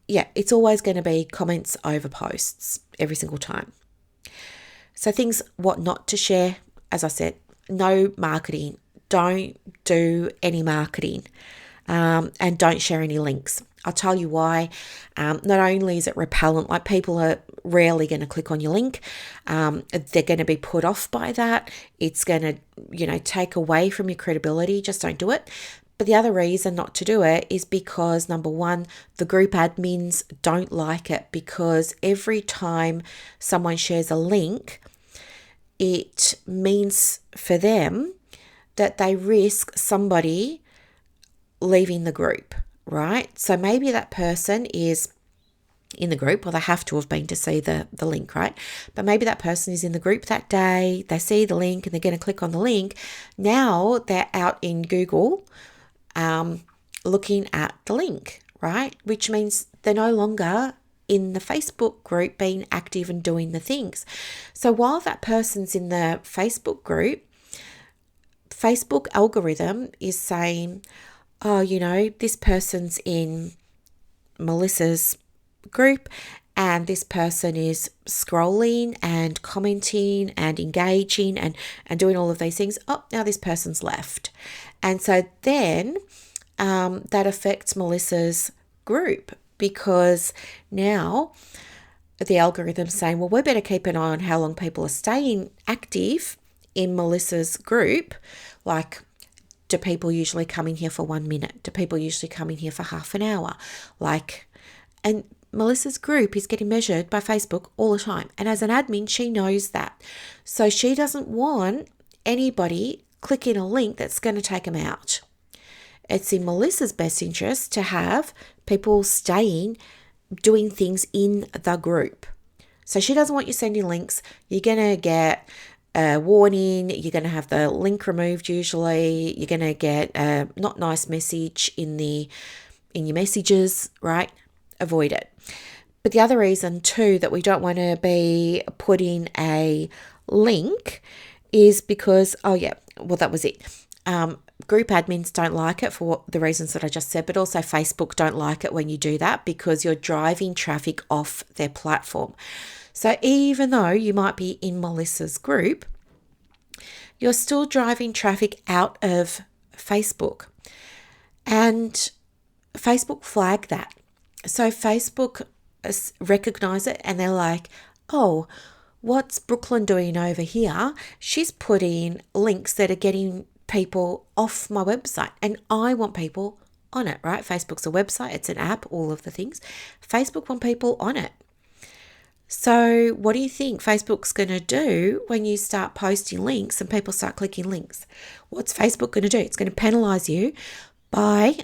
It's always going to be comments over posts every single time. So things what not to share, as I said, no marketing. Don't do any marketing, and don't share any links. I'll tell you why. Not only is it repellent, like people are rarely going to click on your link. They're going to be put off by that. It's going to, take away from your credibility. Just don't do it. But the other reason not to do it is because, number one, the group admins don't like it, because every time someone shares a link, it means for them that they risk somebody leaving the group, right? So maybe that person is in the group, or they have to have been to see the link, right? But maybe that person is in the group that day, they see the link and they're going to click on the link. Now they're out in Google looking at the link, right? Which means they're no longer in the Facebook group being active and doing the things. So while that person's in the Facebook group, Facebook algorithm is saying, oh, this person's in Melissa's group and this person is scrolling and commenting and engaging and doing all of these things. Oh, now this person's left. And so then that affects Melissa's group, because now the algorithm's saying, well, we better keep an eye on how long people are staying active in Melissa's group. Like, do people usually come in here for 1 minute? Do people usually come in here for half an hour? And Melissa's group is getting measured by Facebook all the time. And as an admin, she knows that. So she doesn't want anybody clicking a link that's going to take them out. It's in Melissa's best interest to have people staying, doing things in the group. So she doesn't want you sending links. You're going to get a warning. You're going to have the link removed usually. You're going to get a not nice message in your messages, right? Avoid it. But the other reason too that we don't want to be putting a link is because, that was it. Group admins don't like it for the reasons that I just said, but also Facebook don't like it when you do that because you're driving traffic off their platform. So even though you might be in Melissa's group, you're still driving traffic out of Facebook. And Facebook flag that. So Facebook recognize it and they're like, oh, what's Brooklyn doing over here? She's putting links that are getting people off my website and I want people on it, right? Facebook's a website, it's an app, all of the things. Facebook want people on it. So what do you think Facebook's going to do when you start posting links and people start clicking links? What's Facebook going to do? It's going to penalize you by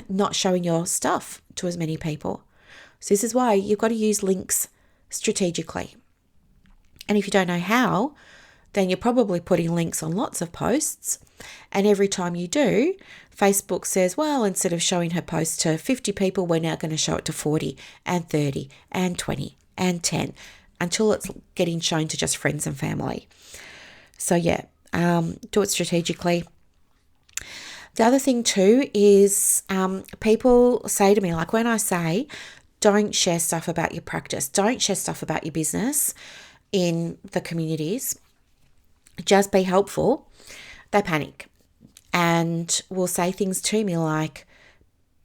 not showing your stuff to as many people. So this is why you've got to use links strategically. And if you don't know how, then you're probably putting links on lots of posts. And every time you do, Facebook says, well, instead of showing her post to 50 people, we're now going to show it to 40 and 30 and 20 and 10 until it's getting shown to just friends and family. So do it strategically. The other thing too is people say to me, like when I say, don't share stuff about your practice, don't share stuff about your business in the communities, just be helpful, they panic and will say things to me like,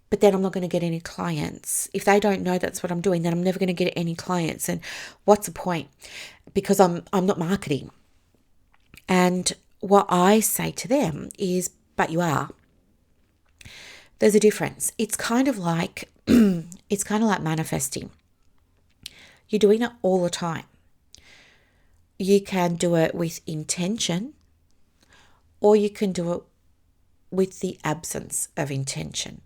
but then I'm not going to get any clients. If they don't know that's what I'm doing, then I'm never going to get any clients. And what's the point? Because I'm not marketing. And what I say to them is, but you are. There's a difference. It's kind of like manifesting. You're doing it all the time. You can do it with intention, or you can do it with the absence of intention.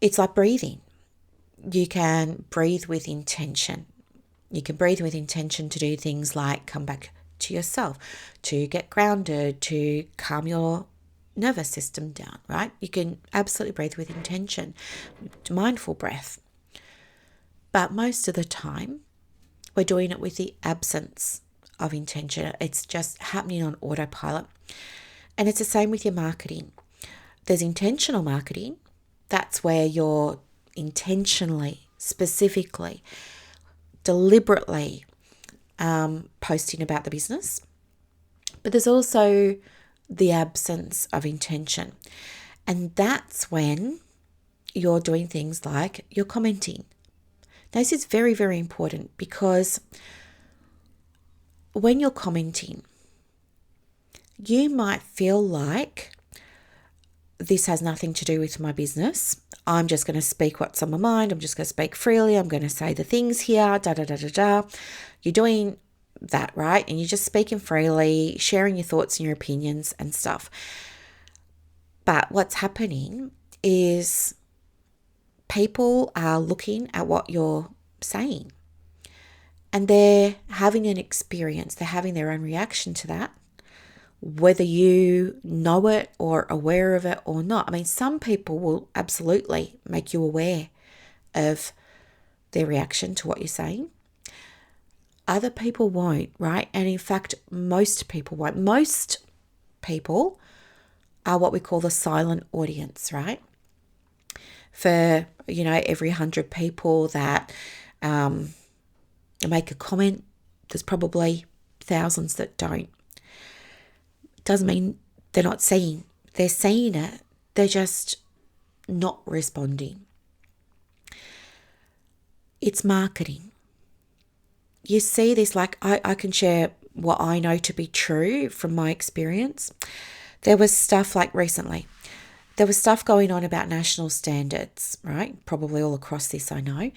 It's like breathing. You can breathe with intention. You can breathe with intention to do things like come back to yourself, to get grounded, to calm your nervous system down, right? You can absolutely breathe with intention, mindful breath. But most of the time, we're doing it with the absence of intention. It's just happening on autopilot. And it's the same with your marketing. There's intentional marketing. That's where you're intentionally, specifically, deliberately posting about the business. But there's also the absence of intention. And that's when you're doing things like you're commenting. Now, this is very, very important because when you're commenting, you might feel like this has nothing to do with my business. I'm just going to speak what's on my mind. I'm just going to speak freely. I'm going to say the things here, You're doing that, right? And you're just speaking freely, sharing your thoughts and your opinions and stuff. But what's happening is people are looking at what you're saying and they're having an experience. They're having their own reaction to that, whether you know it or aware of it or not. I mean, some people will absolutely make you aware of their reaction to what you're saying. Other people won't, right? And in fact, most people won't. Most people are what we call the silent audience, right? For, every 100 people that make a comment, there's probably thousands that don't. Doesn't mean they're not seeing. They're seeing it. They're just not responding. It's marketing. You see this, like I can share what I know to be true from my experience. There was stuff like recently. There was stuff going on about national standards, right? Probably all across this, I know.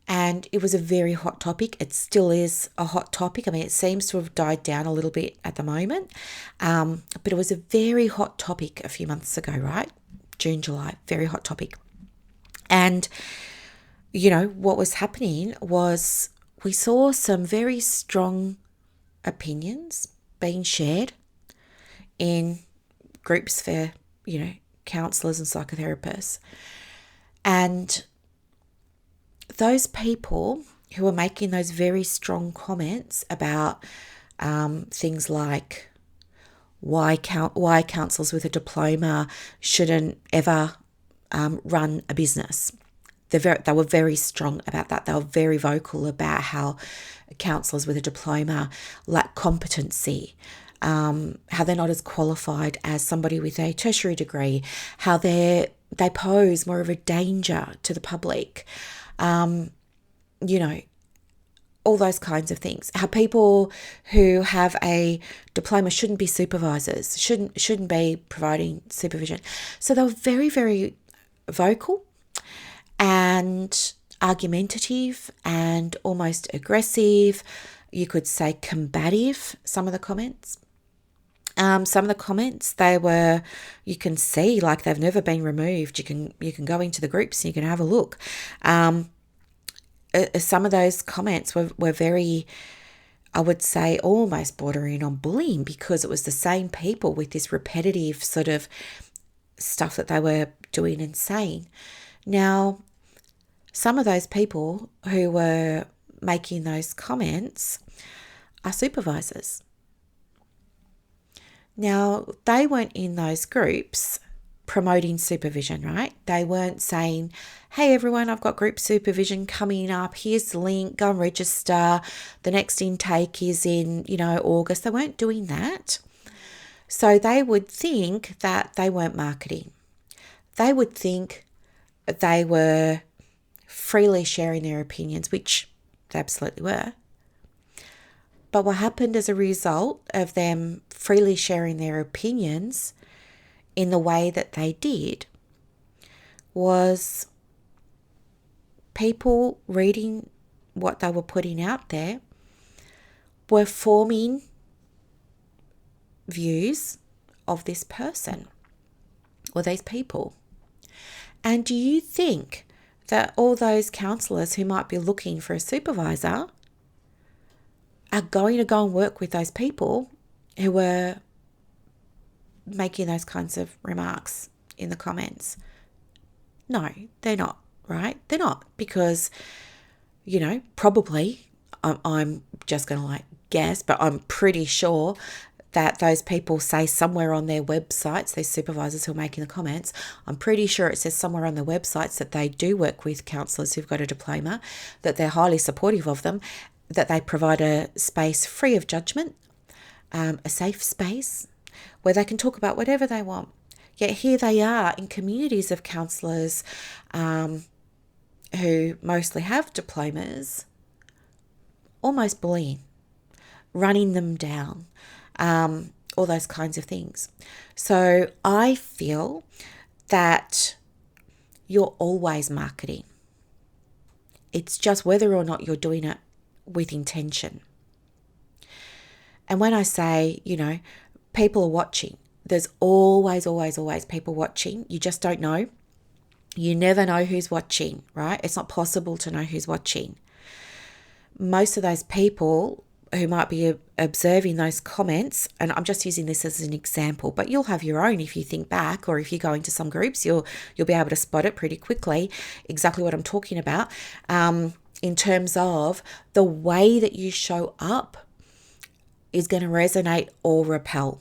And it was a very hot topic. It still is a hot topic. I mean, it seems to have died down a little bit at the moment. But it was a very hot topic a few months ago, right? June, July, very hot topic. And, what was happening was we saw some very strong opinions being shared in groups for, counsellors and psychotherapists. And those people who are making those very strong comments about things like why counsellors with a diploma shouldn't ever run a business. They were very strong about that. They were very vocal about how counsellors with a diploma lack competency, how they're not as qualified as somebody with a tertiary degree, how they pose more of a danger to the public, all those kinds of things. How people who have a diploma shouldn't be supervisors, shouldn't be providing supervision. So they were very, very vocal and argumentative and almost aggressive. You could say combative, some of the comments. Some of the comments, you can see like they've never been removed. You can go into the groups and you can have a look. Some of those comments were very, I would say, almost bordering on bullying, because it was the same people with this repetitive sort of stuff that they were doing and saying. Now, some of those people who were making those comments are supervisors. Now, they weren't in those groups promoting supervision, right? They weren't saying, hey, everyone, I've got group supervision coming up. Here's the link. Go and register. The next intake is in, August. They weren't doing that. So they would think that they weren't marketing. They would think they were freely sharing their opinions, which they absolutely were. But what happened as a result of them freely sharing their opinions in the way that they did was people reading what they were putting out there were forming views of this person or these people. And do you think that all those counsellors who might be looking for a supervisor are going to go and work with those people who were making those kinds of remarks in the comments? No, they're not, right? They're not, because, probably, I'm just going to guess, but I'm pretty sure that those people say somewhere on their websites, these supervisors who are making the comments, I'm pretty sure it says somewhere on their websites that they do work with counsellors who've got a diploma, that they're highly supportive of them, that they provide a space free of judgment, a safe space where they can talk about whatever they want. Yet here they are in communities of counsellors who mostly have diplomas, almost bullying, running them down, all those kinds of things. So I feel that you're always marketing. It's just whether or not you're doing it with intention. And when I say, people are watching, there's always, always, always people watching. You just don't know. You never know who's watching, right? It's not possible to know who's watching. Most of those people who might be observing those comments, and I'm just using this as an example, but you'll have your own if you think back, or if you go into some groups, you'll be able to spot it pretty quickly, exactly what I'm talking about, in terms of the way that you show up is going to resonate or repel.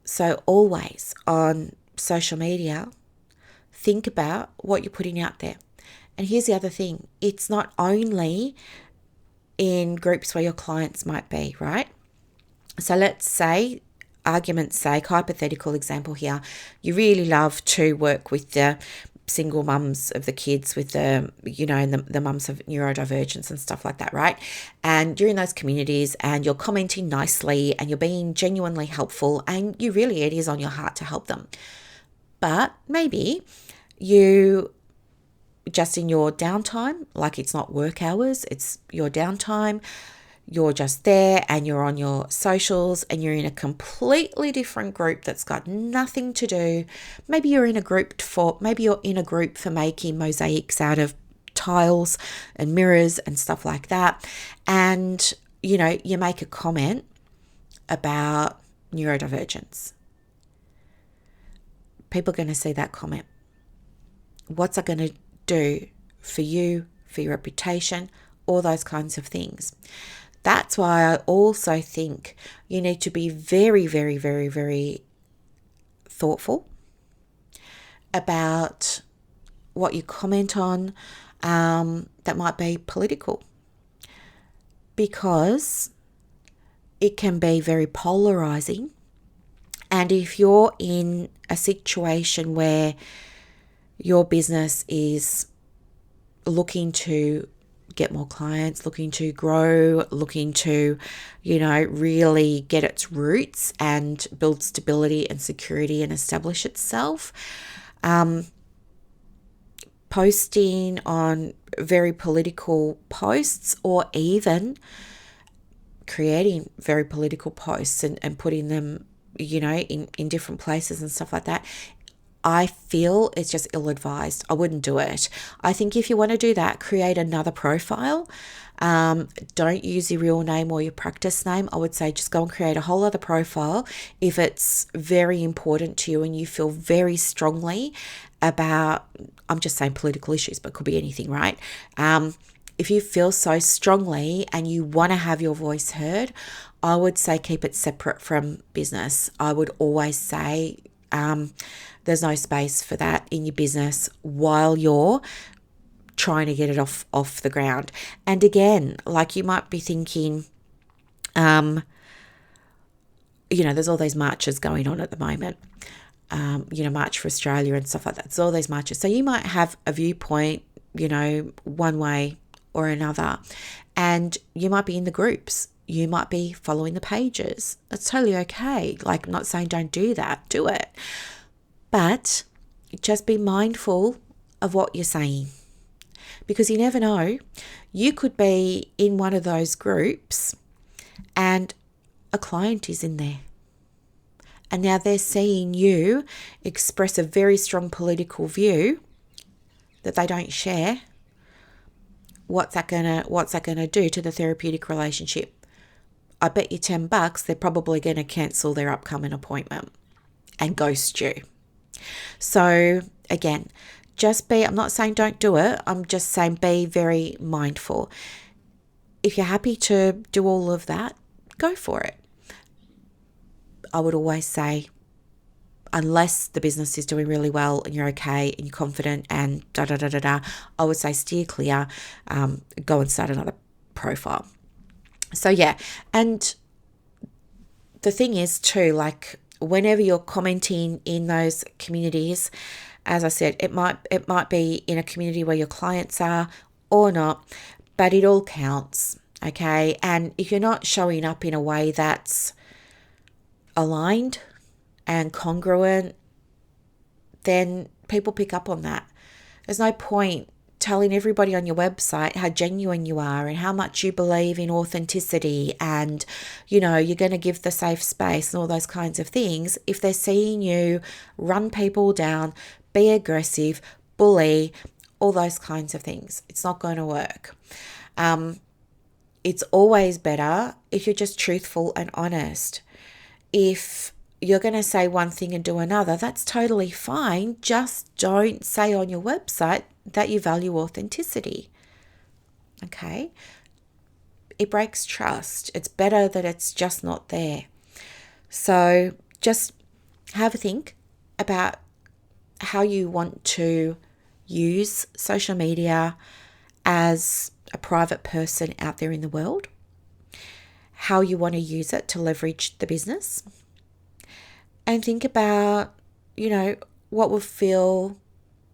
So always on social media, think about what you're putting out there. And here's the other thing. It's not only in groups where your clients might be, right? So let's say, argument's sake, hypothetical example here, you really love to work with the single mums of the kids with the, and the mums of neurodivergence and stuff like that, right? And you're in those communities and you're commenting nicely and you're being genuinely helpful and it is on your heart to help them. But maybe you just in your downtime, like it's not work hours, it's your downtime, you're just there and you're on your socials and you're in a completely different group that's got nothing to do. Maybe you're in a group for making mosaics out of tiles and mirrors and stuff like that, and you make a comment about neurodivergence. People are going to see that comment. What's that going to do for you, for your reputation, all those kinds of things? That's why I also think you need to be very, very, very, very thoughtful about what you comment on that might be political, because it can be very polarizing. And if you're in a situation where your business is looking to get more clients, looking to grow, looking to, really get its roots and build stability and security and establish itself, posting on very political posts, or even creating very political posts and putting them, in different places and stuff like that, I feel it's just ill-advised. I wouldn't do it. I think if you want to do that, create another profile. Don't use your real name or your practice name. I would say just go and create a whole other profile if it's very important to you and you feel very strongly about, I'm just saying political issues, but it could be anything, right? If you feel so strongly and you want to have your voice heard, I would say keep it separate from business. I would always say there's no space for that in your business while you're trying to get it off the ground. And again, like you might be thinking, there's all these marches going on at the moment. March for Australia and stuff like that. There's all these marches. So you might have a viewpoint, one way or another, and you might be in the groups. You might be following the pages. That's totally okay. Like, I'm not saying don't do that. Do it. But just be mindful of what you're saying, because you never know. You could be in one of those groups and a client is in there. And now they're seeing you express a very strong political view that they don't share. What's that gonna do to the therapeutic relationship? I bet you $10 they're probably going to cancel their upcoming appointment and ghost you. So again, I'm not saying don't do it. I'm just saying be very mindful. If you're happy to do all of that, go for it. I would always say, unless the business is doing really well and you're okay and you're confident and I would say steer clear, go and start another profile. So yeah, and the thing is too, like whenever you're commenting in those communities, as I said, it might be in a community where your clients are or not, but it all counts, okay? And if you're not showing up in a way that's aligned and congruent, then people pick up on that. There's no point telling everybody on your website how genuine you are and how much you believe in authenticity and, you're going to give the safe space and all those kinds of things if they're seeing you run people down, be aggressive, bully, all those kinds of things. It's not going to work. It's always better if you're just truthful and honest. If you're going to say one thing and do another, that's totally fine. Just don't say on your website that you value authenticity. Okay? It breaks trust. It's better that it's just not there. So just have a think about how you want to use social media as a private person out there in the world, how you want to use it to leverage the business, and think about, what will feel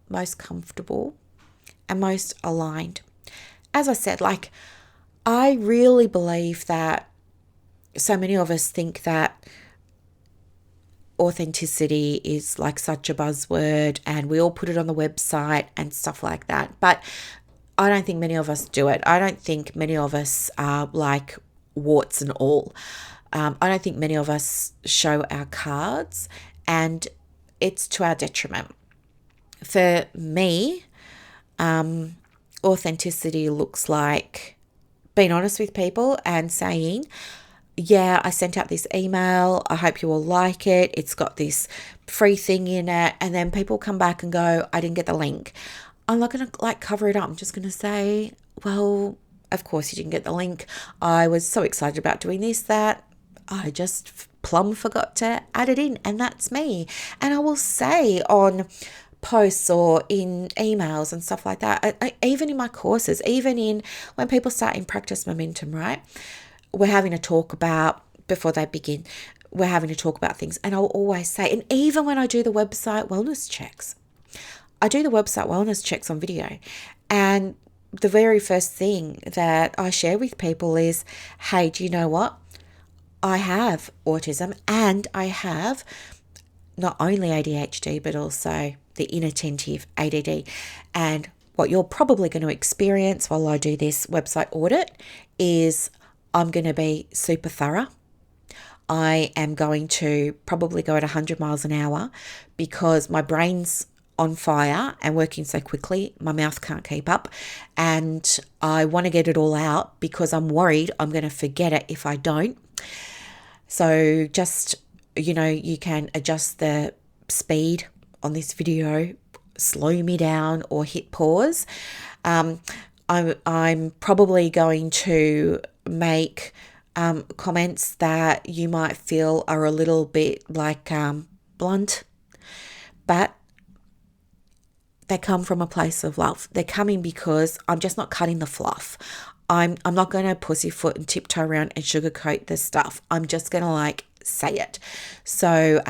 most comfortable and most aligned. As I said, I really believe that so many of us think that authenticity is like such a buzzword and we all put it on the website and stuff like that. But I don't think many of us do it. I don't think many of us are like warts and all. I don't think many of us show our cards, and it's to our detriment. For me, authenticity looks like being honest with people and saying, yeah, I sent out this email. I hope you all like it. It's got this free thing in it. And then people come back and go, I didn't get the link. I'm not going to like cover it up. I'm just going to say, well, of course you didn't get the link. I was so excited about doing this that I just plumb forgot to add it in. And that's me. And I will say on posts or in emails and stuff like that, even in my courses, even in when people start in practice momentum, right? We're having a talk about, before they begin, we're having to talk about things. And I'll always say, and even when I do the website wellness checks, I do the website wellness checks on video. And the very first thing that I share with people is, hey, do you know what? I have autism and I have not only ADHD, but also the inattentive ADD. And what you're probably going to experience while I do this website audit is I'm going to be super thorough. I am going to probably go at 100 miles an hour because my brain's on fire and working so quickly, my mouth can't keep up. And I want to get it all out because I'm worried I'm going to forget it if I don't. So just, you can adjust the speed on this video, slow me down or hit pause. I'm probably going to make comments that you might feel are a little bit like blunt, but they come from a place of love. They're coming because I'm just not cutting the fluff. I'm not going to pussyfoot and tiptoe around and sugarcoat the stuff. I'm just going to say it. So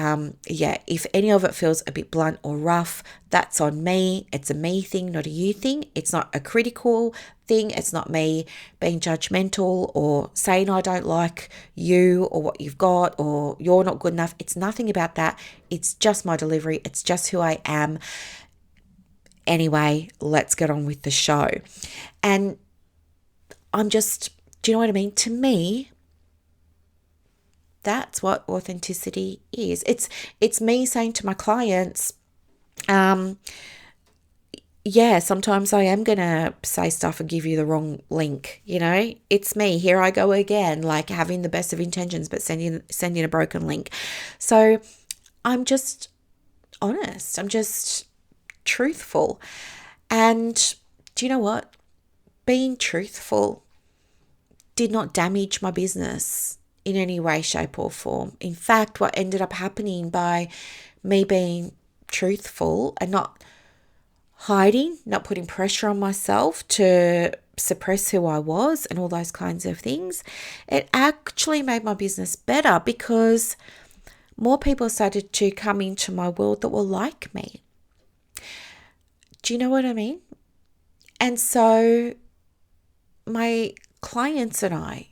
if any of it feels a bit blunt or rough, that's on me. It's a me thing, not a you thing. It's not a critical thing. It's not me being judgmental or saying I don't like you or what you've got or you're not good enough. It's nothing about that. It's just my delivery. It's just who I am. Anyway, let's get on with the show. And do you know what I mean? To me, that's what authenticity is. It's me saying to my clients, sometimes I am going to say stuff and give you the wrong link, It's me. Here I go again, having the best of intentions, but sending a broken link. So I'm just honest. I'm just truthful. And do you know what? Being truthful did not damage my business in any way, shape, or form. In fact, what ended up happening by me being truthful and not hiding, not putting pressure on myself to suppress who I was and all those kinds of things, it actually made my business better because more people started to come into my world that were like me. Do you know what I mean? And so my clients and I,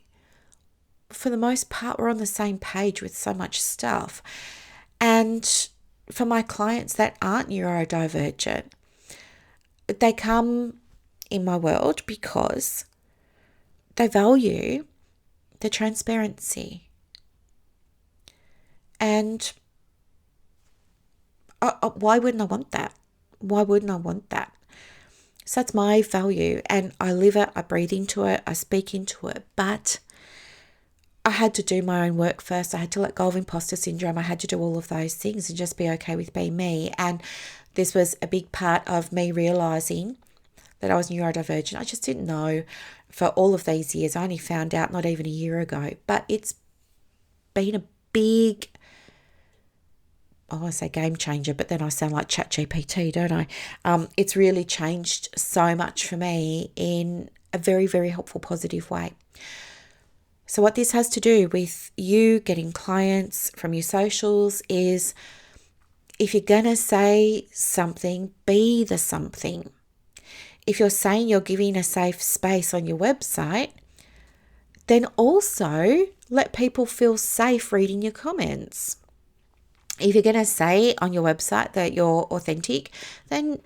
for the most part, we're on the same page with so much stuff. And for my clients that aren't neurodivergent, they come in my world because they value the transparency. And why wouldn't I want that? Why wouldn't I want that? So that's my value and I live it, I breathe into it, I speak into it. But I had to do my own work first. I had to let go of imposter syndrome. I had to do all of those things and just be okay with being me. And this was a big part of me realizing that I was neurodivergent. I just didn't know for all of these years. I only found out not even a year ago. But it's been a big, I want to say game changer, but then I sound like ChatGPT, don't I? It's really changed so much for me in a very, very helpful, positive way. So what this has to do with you getting clients from your socials is if you're going to say something, be the something. If you're saying you're giving a safe space on your website, then also let people feel safe reading your comments. If you're going to say on your website that you're authentic, then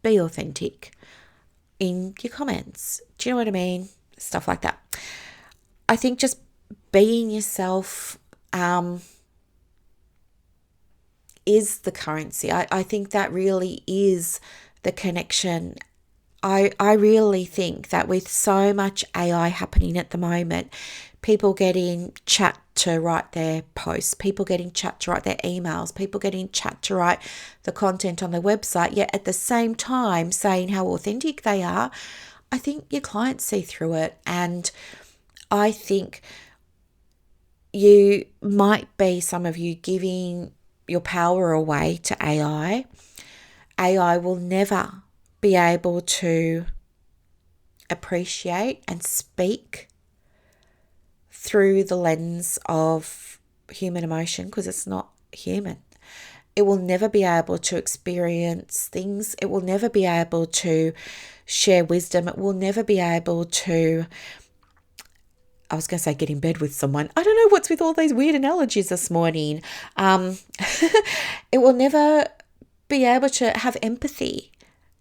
be authentic in your comments. Do you know what I mean? Stuff like that. I think just being yourself is the currency. I think that really is the connection I really think that with so much AI happening at the moment, people getting chat to write their posts, people getting chat to write their emails, people getting chat to write the content on their website, yet at the same time saying how authentic they are, I think your clients see through it. And I think you might be, some of you, giving your power away to AI. AI will never be able to appreciate and speak through the lens of human emotion, because it's not human. It will never be able to experience things. It will never be able to share wisdom. It will never be able to, I was going to say, get in bed with someone. I don't know what's with all these weird analogies this morning. It will never be able to have empathy.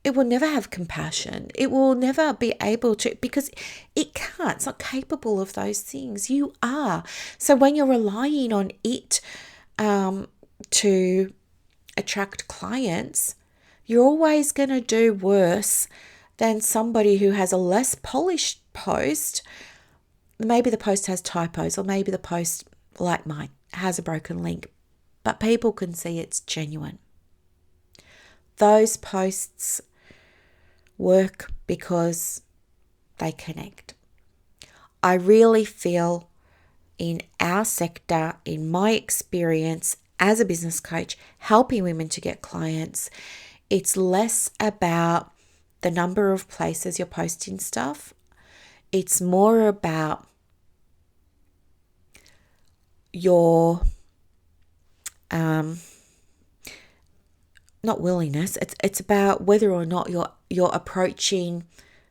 It will never have compassion. It will never be able to, because it can't. It's not capable of those things. You are. So when you're relying on it to attract clients, you're always going to do worse than somebody who has a less polished post. Maybe the post has typos, or maybe the post, like mine, has a broken link, but people can see it's genuine. Those posts work because they connect. I really feel in our sector, in my experience as a business coach, helping women to get clients, it's less about the number of places you're posting stuff. It's more about your not willingness. It's about whether or not you're approaching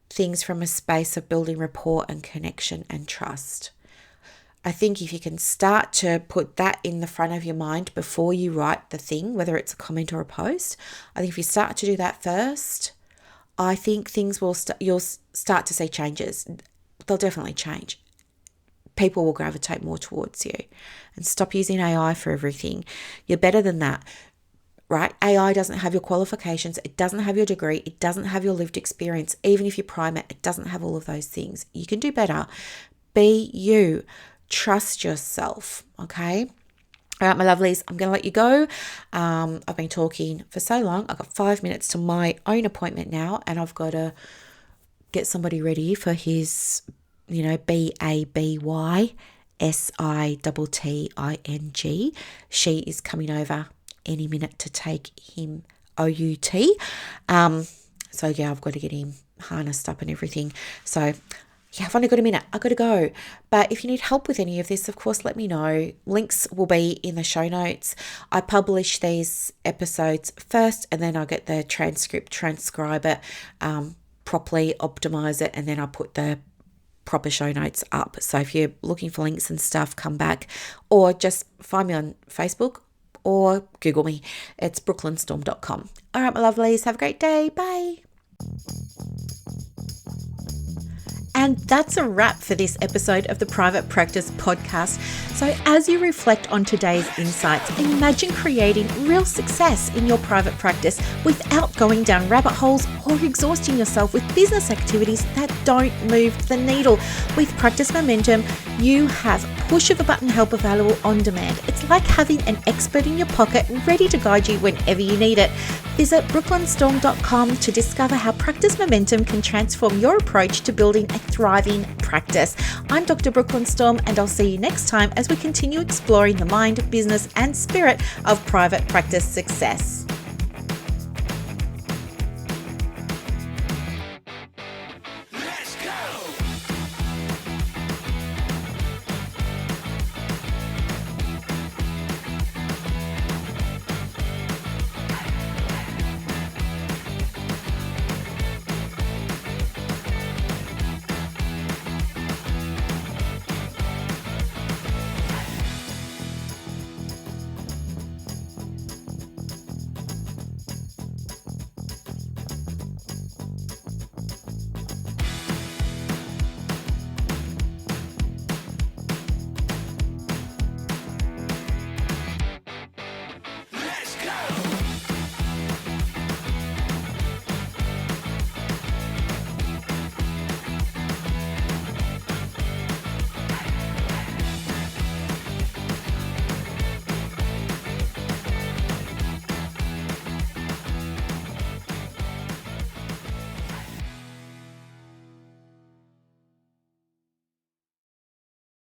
things from a space of building rapport and connection and trust. I think if you can start to put that in the front of your mind before you write the thing, whether it's a comment or a post, I think if you start to do that first, I think things will you'll start to see changes. They'll definitely change. People will gravitate more towards you, and stop using AI for everything. You're better than that, right? AI doesn't have your qualifications. It doesn't have your degree. It doesn't have your lived experience. Even if you prime it, it doesn't have all of those things. You can do better. Be you. Trust yourself, okay? All right, my lovelies, I'm going to let you go. I've been talking for so long. I've got 5 minutes to my own appointment now, and I've got to get somebody ready for his, BABYSITTING. She is coming over any minute to take him OUT. So yeah, I've got to get him harnessed up and everything. So yeah, I've only got a minute. I've got to go. But if you need help with any of this, of course, let me know. Links will be in the show notes. I publish these episodes first, and then I get the transcribe it, properly optimize it, and then I put the proper show notes up. So if you're looking for links and stuff, come back, or just find me on Facebook or Google me. It's brooklynstorme.com. All right, my lovelies, have a great day. Bye. And that's a wrap for this episode of the Private Practice Podcast. So as you reflect on today's insights, imagine creating real success in your private practice without going down rabbit holes or exhausting yourself with business activities that don't move the needle. With Practice Momentum, you have push of a button help available on demand. It's like having an expert in your pocket ready to guide you whenever you need it. Visit brooklynstorme.com to discover how Practice Momentum can transform your approach to building a thriving practice. I'm Dr. Brooklyn Storme, and I'll see you next time as we continue exploring the mind, business, and spirit of private practice success.